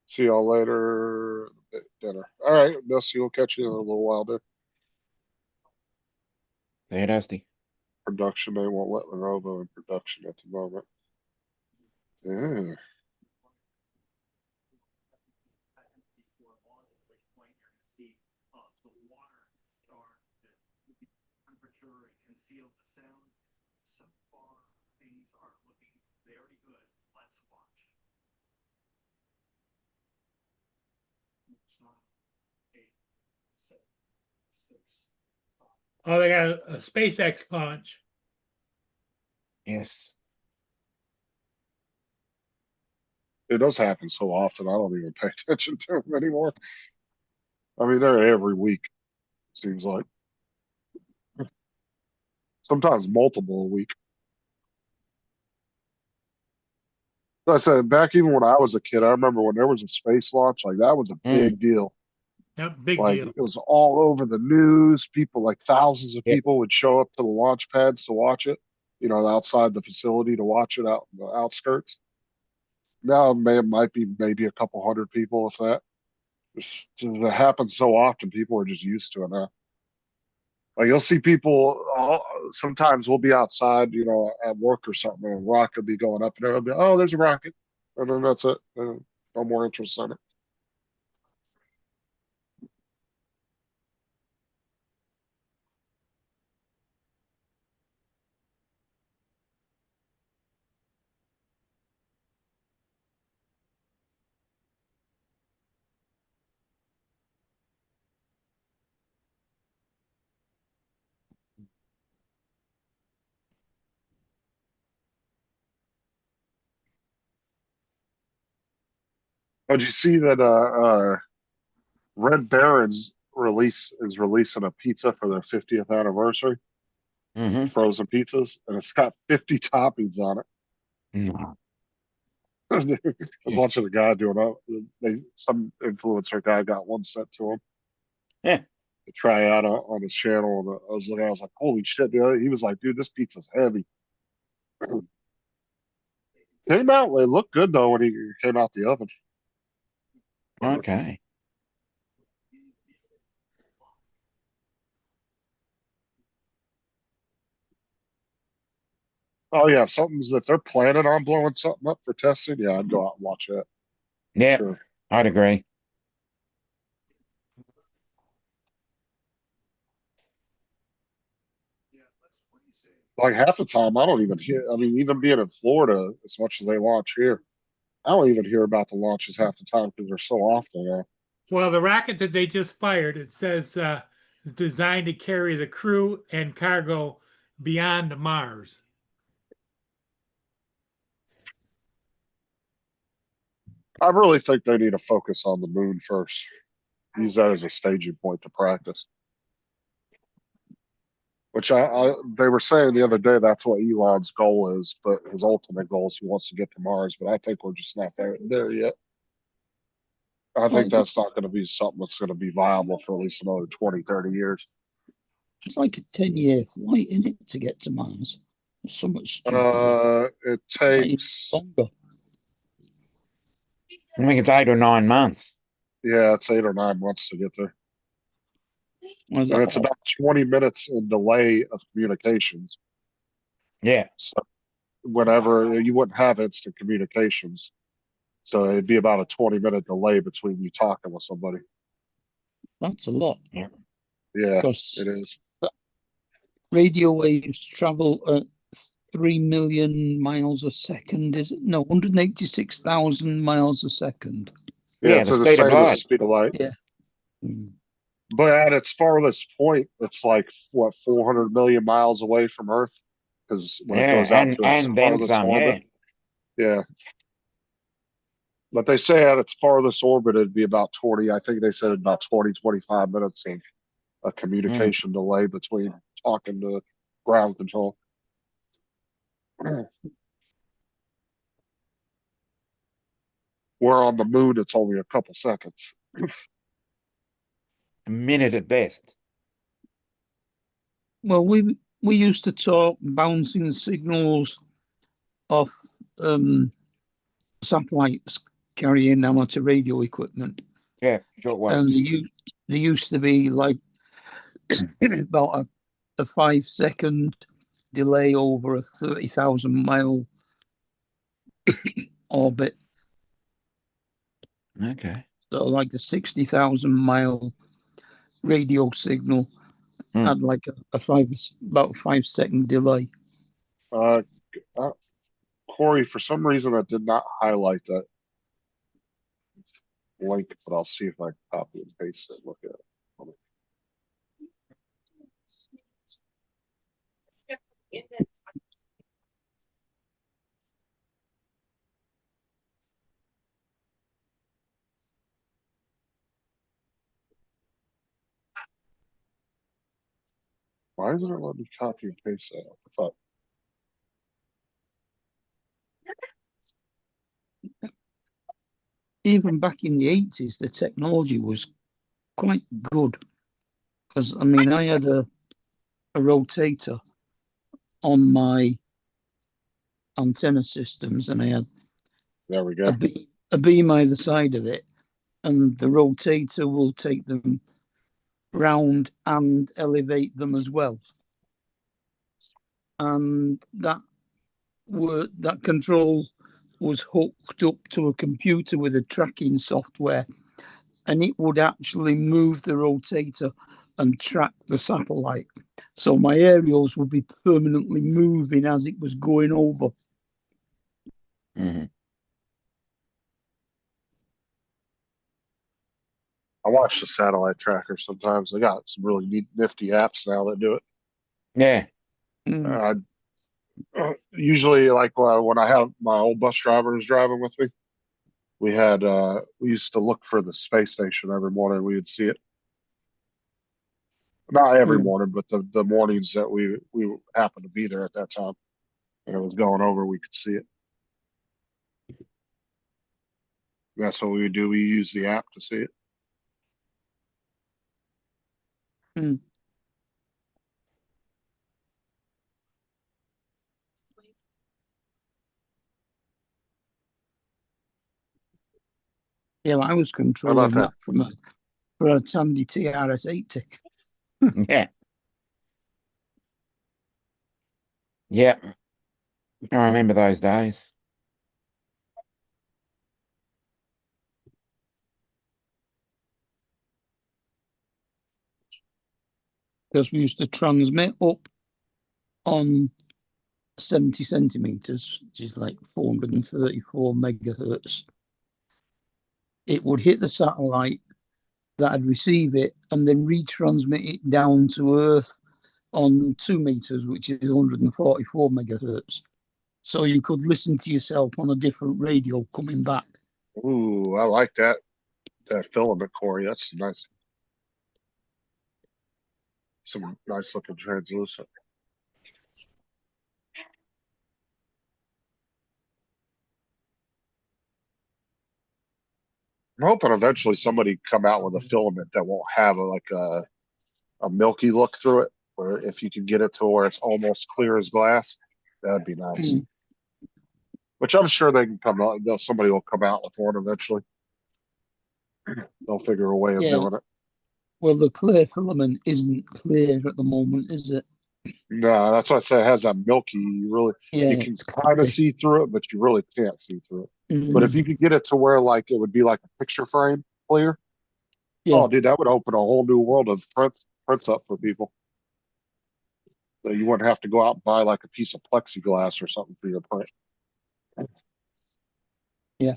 See y'all later at dinner. All right, Dusty, we'll catch you in a little while, dude. Hey, Dusty. Production, they won't let Lenovo in production at the moment. Yeah. Oh, they got a SpaceX launch. Yes. It does happen so often, I don't even pay attention to them anymore. I mean, they're every week, it seems like. Sometimes multiple a week. Like I said, back even when I was a kid, I remember when there was a space launch, like that was a big deal. Yep, big Like deal. it was all over the news. People, like thousands of people would show up to the launch pads to watch it, outside the facility to watch it out in the outskirts. Now it might be maybe a couple hundred people, if that. It happens so often, people are just used to it now. Like you'll see people, sometimes we'll be outside, at work or something, and a rocket will be going up, and they'll be, oh, there's a rocket. And then that's it. No more interest in it. Oh, did you see that Red Baron's is releasing a pizza for their 50th anniversary? Frozen pizzas, and it's got 50 toppings on it. I was watching a guy doing it. Some influencer guy got one sent to him to try out on his channel. And I was like, holy shit, dude. He was like, dude, this pizza's heavy. Came out, it looked good though when he came out the oven. Okay. Oh yeah, if they're planning on blowing something up for testing, yeah, I'd go out and watch that. Yeah, Sure. I'd agree. Like half the time, I don't even hear. I mean, even being in Florida, as much as they launch here, I don't even hear about the launches half the time because they're so often. Well, the rocket that they just fired, it says is designed to carry the crew and cargo beyond Mars. I really think they need to focus on the moon first. Use that as a staging point to practice. Which they were saying the other day that's what Elon's goal is, but his ultimate goal is he wants to get to Mars. But I think we're just not there yet. I think that's not going to be something that's going to be viable for at least another 20, 30 years. It's like a 10-year flight, isn't it, to get to Mars? So much stupid. It takes longer. I think it's 8 or 9 months. Yeah, it's 8 or 9 months to get there. And it's about 20 minutes in delay of communications. Yeah. So whenever you wouldn't have instant communications. So it'd be about a 20-minute delay between you talking with somebody. That's a lot. Yeah, it is. Radio waves travel at 3 million miles a second, is it? No, 186,000 miles a second. Yeah, it's the same as speed of light. Yeah. But at its farthest point, it's like what 400 million miles away from Earth, because when it Yeah, goes out to its and then farthest some, yeah. orbit, yeah. But they say at its farthest orbit, it'd be about 20. I think they said about 20, 25 minutes of a communication delay between talking to ground control. Where on the moon, it's only a couple seconds. A minute at best. Well, we used to talk bouncing signals off satellites carrying amateur radio equipment. Yeah, short waves. And there used to be like about a 5-second delay over a 30,000 mile orbit. Okay. So like the 60,000 mile radio signal had like about a 5-second delay. Corey, for some reason that did not highlight that link, but I'll see if I can copy and paste it. Look at it. Why doesn't it let me copy and paste that? Fuck. Even back in the 80s, the technology was quite good. Because, I mean, I had a rotator on my antenna systems, and I had there we go. A beam either side of it, and the rotator will take them round and elevate them as well. And that control was hooked up to a computer with a tracking software, and it would actually move the rotator and track the satellite. So my aerials would be permanently moving as it was going over. Mm-hmm. I watch the satellite tracker sometimes. They got some really neat, nifty apps now that do it. Yeah. Usually, like when I had my old bus drivers driving with me, we used to look for the space station every morning. We would see it. Not every morning, but the mornings that we happened to be there at that time, and it was going over, we could see it. That's what we would do. We use the app to see it. Yeah, I was controlling that from a Tandy TRS-80. Yeah. Yeah. I remember those days. Because we used to transmit up on 70 centimeters, which is like 434 megahertz. It would hit the satellite, that'd receive it, and then retransmit it down to Earth on 2 meters, which is 144 megahertz. So you could listen to yourself on a different radio coming back. Ooh, I like that filament, Corey. That's nice. Some nice looking translucent. I'm hoping eventually somebody come out with a filament that won't have a milky look through it, where if you can get it to where it's almost clear as glass, that'd be nice. Which I'm sure they can come out. Somebody will come out with one eventually. They'll figure a way of doing it. Well, the clear filament isn't clear at the moment, is it? No, that's why I say it has that milky. You can kind of see through it, but you really can't see through it. But if you could get it to where like it would be like a picture frame clear, oh, dude, that would open a whole new world of prints up for people. So you wouldn't have to go out and buy like a piece of plexiglass or something for your print. Yeah.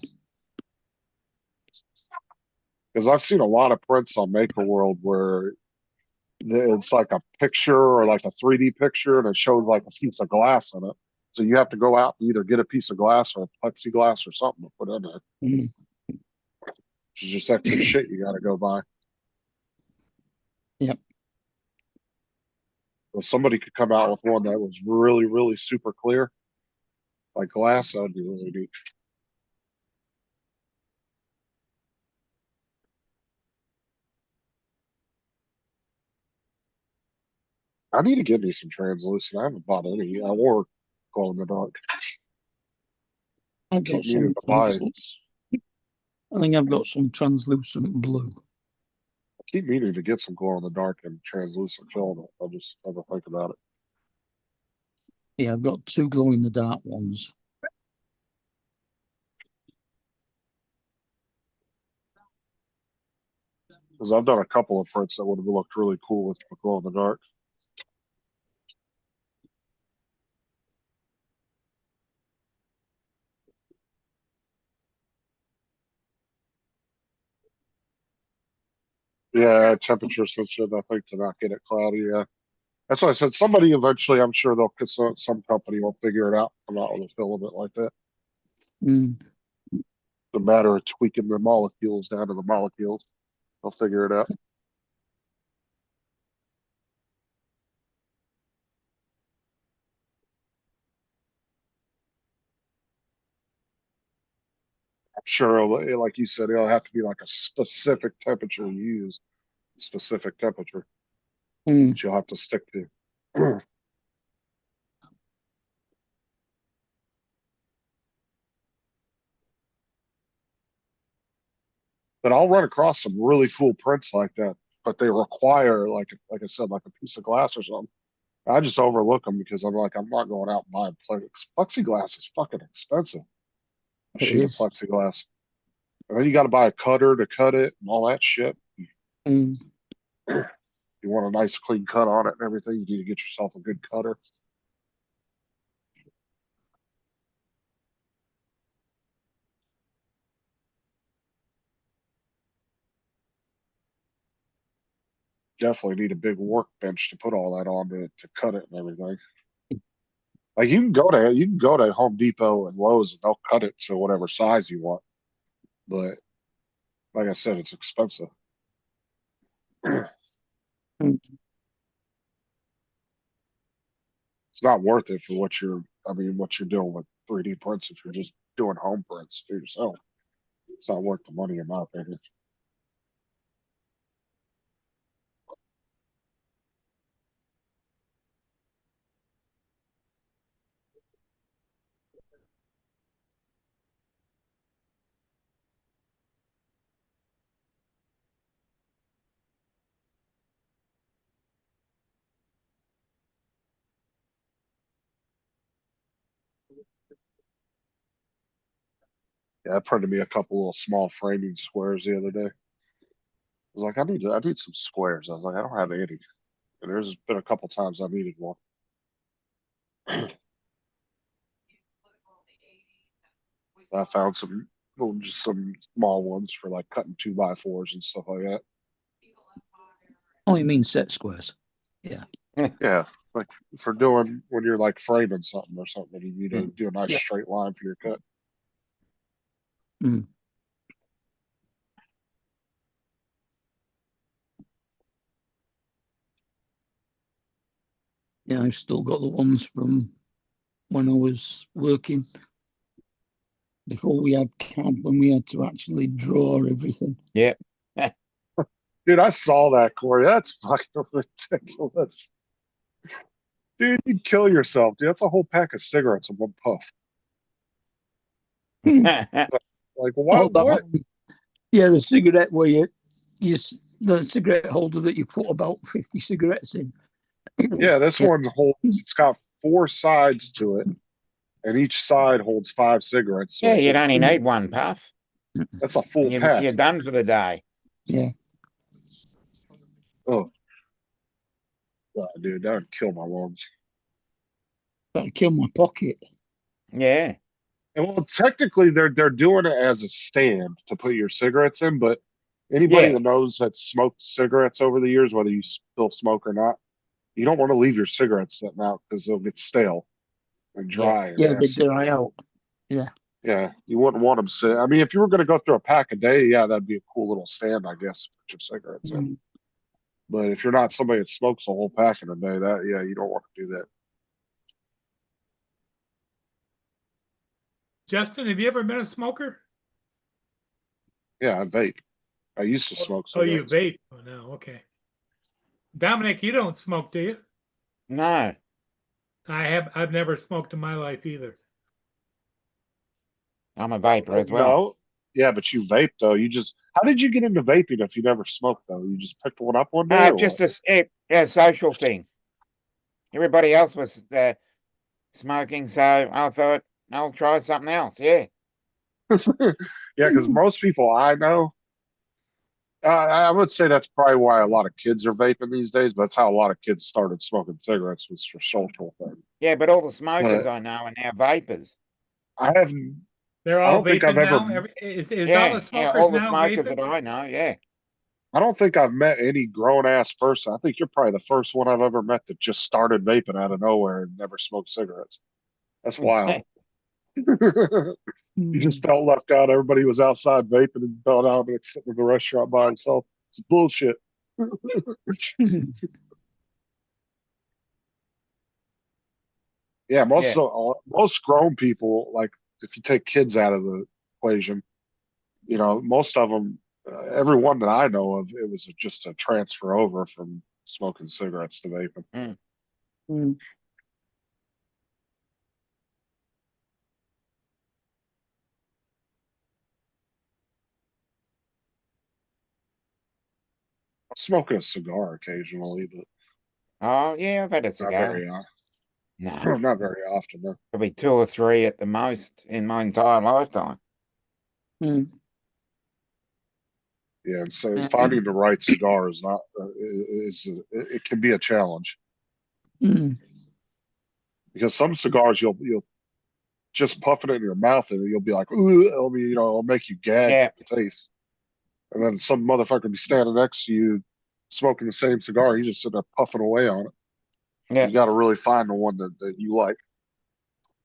Because I've seen a lot of prints on Maker World where it's like a picture or like a 3D picture and it showed like a piece of glass in it. So you have to go out and either get a piece of glass or a plexiglass or something to put in there. Which is just extra shit you got to go buy. Yep. If somebody could come out with one that was really, really super clear, like glass, that would be really neat. I need to get me some translucent. I haven't bought any. I wore glow in the dark. I've got Keep needing some to buy. I think I've got some translucent blue. I keep meaning to get some glow in the dark and translucent film. I just never think about it. Yeah, I've got 2 glow in the dark ones. Because I've done a couple of prints that would have looked really cool with the glow in the dark. Yeah, temperature sensitive, I think, to not get it cloudy. Yeah. That's why I said somebody eventually, I'm sure they'll, some company will figure it out, come out with a filament like that. The matter of tweaking the molecules down to the molecules. They'll figure it out. I'm sure, like you said, it'll have to be like a specific temperature used, specific temperature that you'll have to stick to. But I'll run across some really cool prints like that, but they require like I said, like a piece of glass or something. I just overlook them because I'm like, I'm not going out and buying plexiglass is fucking expensive. A sheet of plexiglass. And then you got to buy a cutter to cut it and all that shit. You want a nice clean cut on it and everything, you need to get yourself a good cutter. Definitely need a big workbench to put all that on to cut it and everything. Like you can go to Home Depot and Lowe's and they'll cut it to whatever size you want. But like I said, it's expensive. It's not worth it for what you're doing with 3D prints if you're just doing home prints for yourself. It's not worth the money in my opinion. Yeah, I printed me a couple little small framing squares the other day. I was like, I need some squares. I was like, I don't have any. And there's been a couple times I needed one. I found just some small ones for like cutting 2x4s and stuff like that. Oh, you mean set squares? Yeah. Yeah, like for doing when you're like framing something or something, you need to do a nice straight line for your cut. Yeah, I've still got the ones from when I was working before we had CAD, when we had to actually draw everything. Yeah. Dude, I saw that, Corey. That's fucking ridiculous. Dude, you'd kill yourself, dude. That's a whole pack of cigarettes in one puff. Like, why? What? Yeah, the cigarette where the cigarette holder that you put about 50 cigarettes in. Yeah, this one holds. It's got 4 sides to it, and each side holds 5 cigarettes. So yeah, you'd only need one puff. That's a full pack. You're done for the day. Yeah. Oh, God, dude, that would kill my lungs. That would kill my pocket. Yeah. And well, technically, they're doing it as a stand to put your cigarettes in, but Anybody Yeah. that knows that smoked cigarettes over the years, whether you still smoke or not, you don't want to leave your cigarettes sitting out because they'll get stale and dry and Yeah, they nasty. dry out. Yeah. Yeah, you wouldn't want them sit. I mean, if you were going to go through a pack a day, yeah, that'd be a cool little stand, I guess, to put your cigarettes in. Mm. But if you're not somebody that smokes a whole pack in a day, that yeah, you don't want to do that. Justin, have you ever been a smoker? Yeah, I vape. I used to smoke Oh, you cigarettes. vape. Oh, no, okay. Dominic, you don't smoke, do you? No. I've never smoked in my life either. I'm a vapor as well. No, yeah, but you vape though. How did you get into vaping if you never smoked though? You just picked one up one day, or Just what? a social thing. Everybody else was smoking, so I thought I'll try something else. Yeah. Yeah, because most people I know, I would say that's probably why a lot of kids are vaping these days. But that's how a lot of kids started smoking cigarettes, was for social thing. Yeah, but all the smokers But I know are now vapors. I haven't. They're I all don't think I've vaping ever. now. Is all the Yeah, smokers all the now smokers vaping? that I know, yeah. I don't think I've met any grown ass person. I think you're probably the first one I've ever met that just started vaping out of nowhere and never smoked cigarettes. That's wild. He just felt left out. Everybody was outside vaping and felt out and sitting in the restaurant by himself. It's bullshit. Yeah, Yeah. most grown people, like if you take kids out of the equation, most of them, everyone that I know of, it was just a transfer over from smoking cigarettes to vaping. Mm. Mm. I'm smoking a cigar occasionally, but Oh, yeah, I've had a not cigar. very often. No, Not very often, though. probably 2 or 3 at the most in my entire lifetime. Mm. Yeah, and so finding the right cigar is not it can be a challenge Mm. because some cigars you'll just puff it in your mouth and you'll be like, ooh, it'll make you gag Yeah. at the taste. And then some motherfucker be standing next to you smoking the same cigar. He's just sitting there puffing away on it. Yeah. You got to really find the one that you like.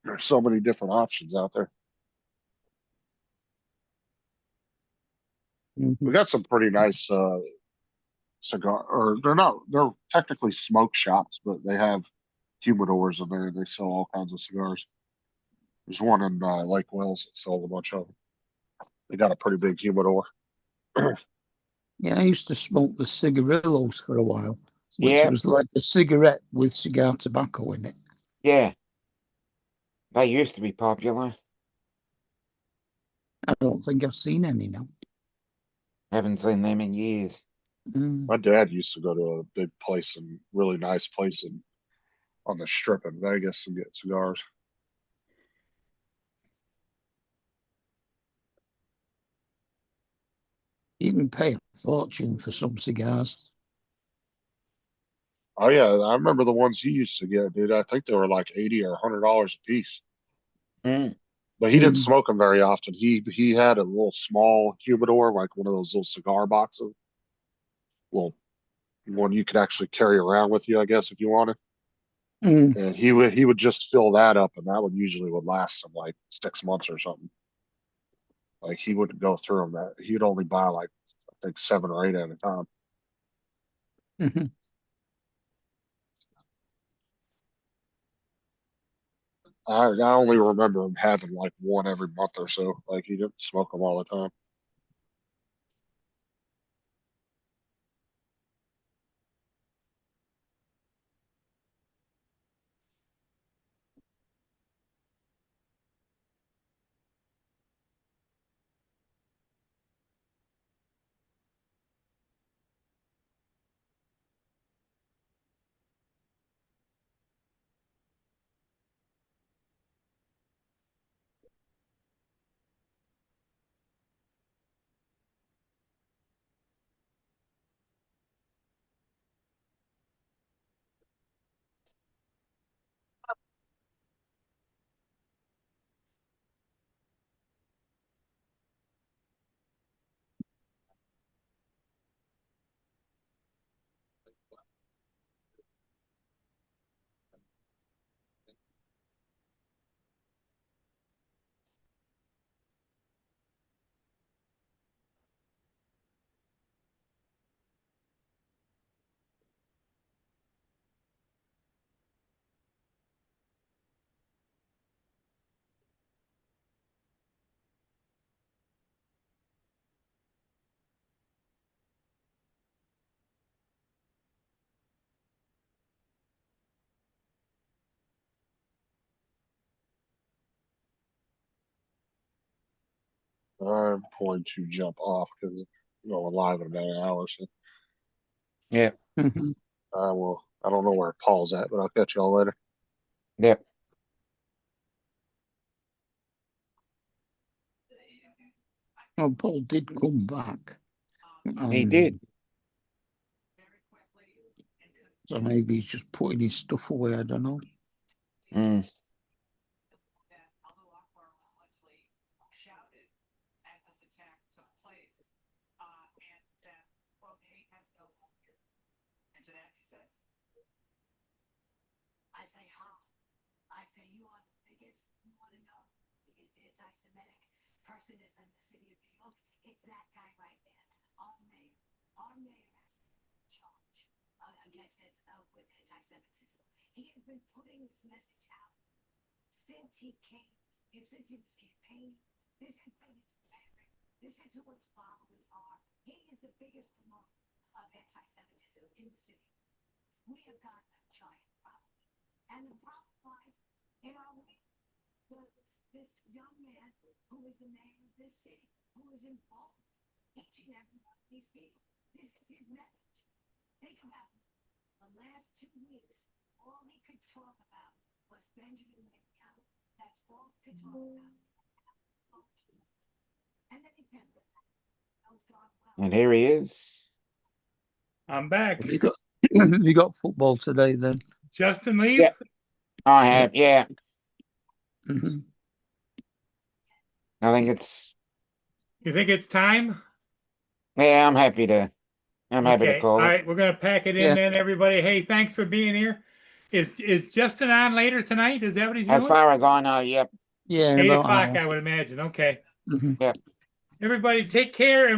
There's so many different options out there. We got some pretty nice cigar, or they're technically smoke shops, but they have humidors in there and they sell all kinds of cigars. There's one in Lake Wells that sells a bunch of them. They got a pretty big humidor. Yeah, I used to smoke the cigarillos for a while, which Yeah. was like a cigarette with cigar tobacco in it. Yeah. They used to be popular. I don't think I've seen any now. Haven't seen them in years. Mm. My dad used to go to a big place and really nice place on the strip in Vegas and get cigars. You can pay a fortune for some cigars. Oh yeah, I remember the ones he used to get, dude. I think they were like $80 or $100 a piece. Mm. But he didn't smoke them very often. He had a little small humidor, like one of those little cigar boxes, little one you could actually carry around with you, I guess, if you wanted. Mm. And he would just fill that up, and that one usually would last him like 6 months or something. Like he wouldn't go through them. That he'd only buy like I think 7 or 8 at a time. Mm-hmm. I only remember him having like one every month or so. Like he didn't smoke them all the time. I'm going to jump off because we're going live in about an hour. So Yeah. Mhm. I don't know where Paul's at, but I'll catch y'all later. Yep. Oh, Paul did come back. He did. So maybe he's just putting his stuff away. I don't know. Mm. I say, huh? I say, you are the biggest, you want to know, biggest anti-Semitic person is in the city of New York. It's that guy right there, our mayor. Our mayor has charge against with anti-Semitism. He has been putting this message out since he came, since he was campaigning. This has been his rhetoric. This is who his followers are. He is the biggest promoter of anti-Semitism in the city. We have got a giant problem. And the problem lies in our way. This young man who is the mayor of this city, who is involved each and every one of these people. This is his message. Think about it. The last 2 weeks, all he could talk about was Benjamin Netanyahu. That's all he could talk about. And then he pinned it. And here he is. I'm back. You got football today then? Justin leave? Yeah. I have, yeah. Mhm. I think it's, You think it's time? yeah, I'm happy to Okay, call all it. right, we're gonna pack it in Yeah. then, everybody. Hey, thanks for being here. Is Justin on later tonight? Is that what he's As doing? far as I know, yep. Yeah, in 8 about an o'clock, hour. I would imagine. Okay. Mhm. Yep. Everybody take care and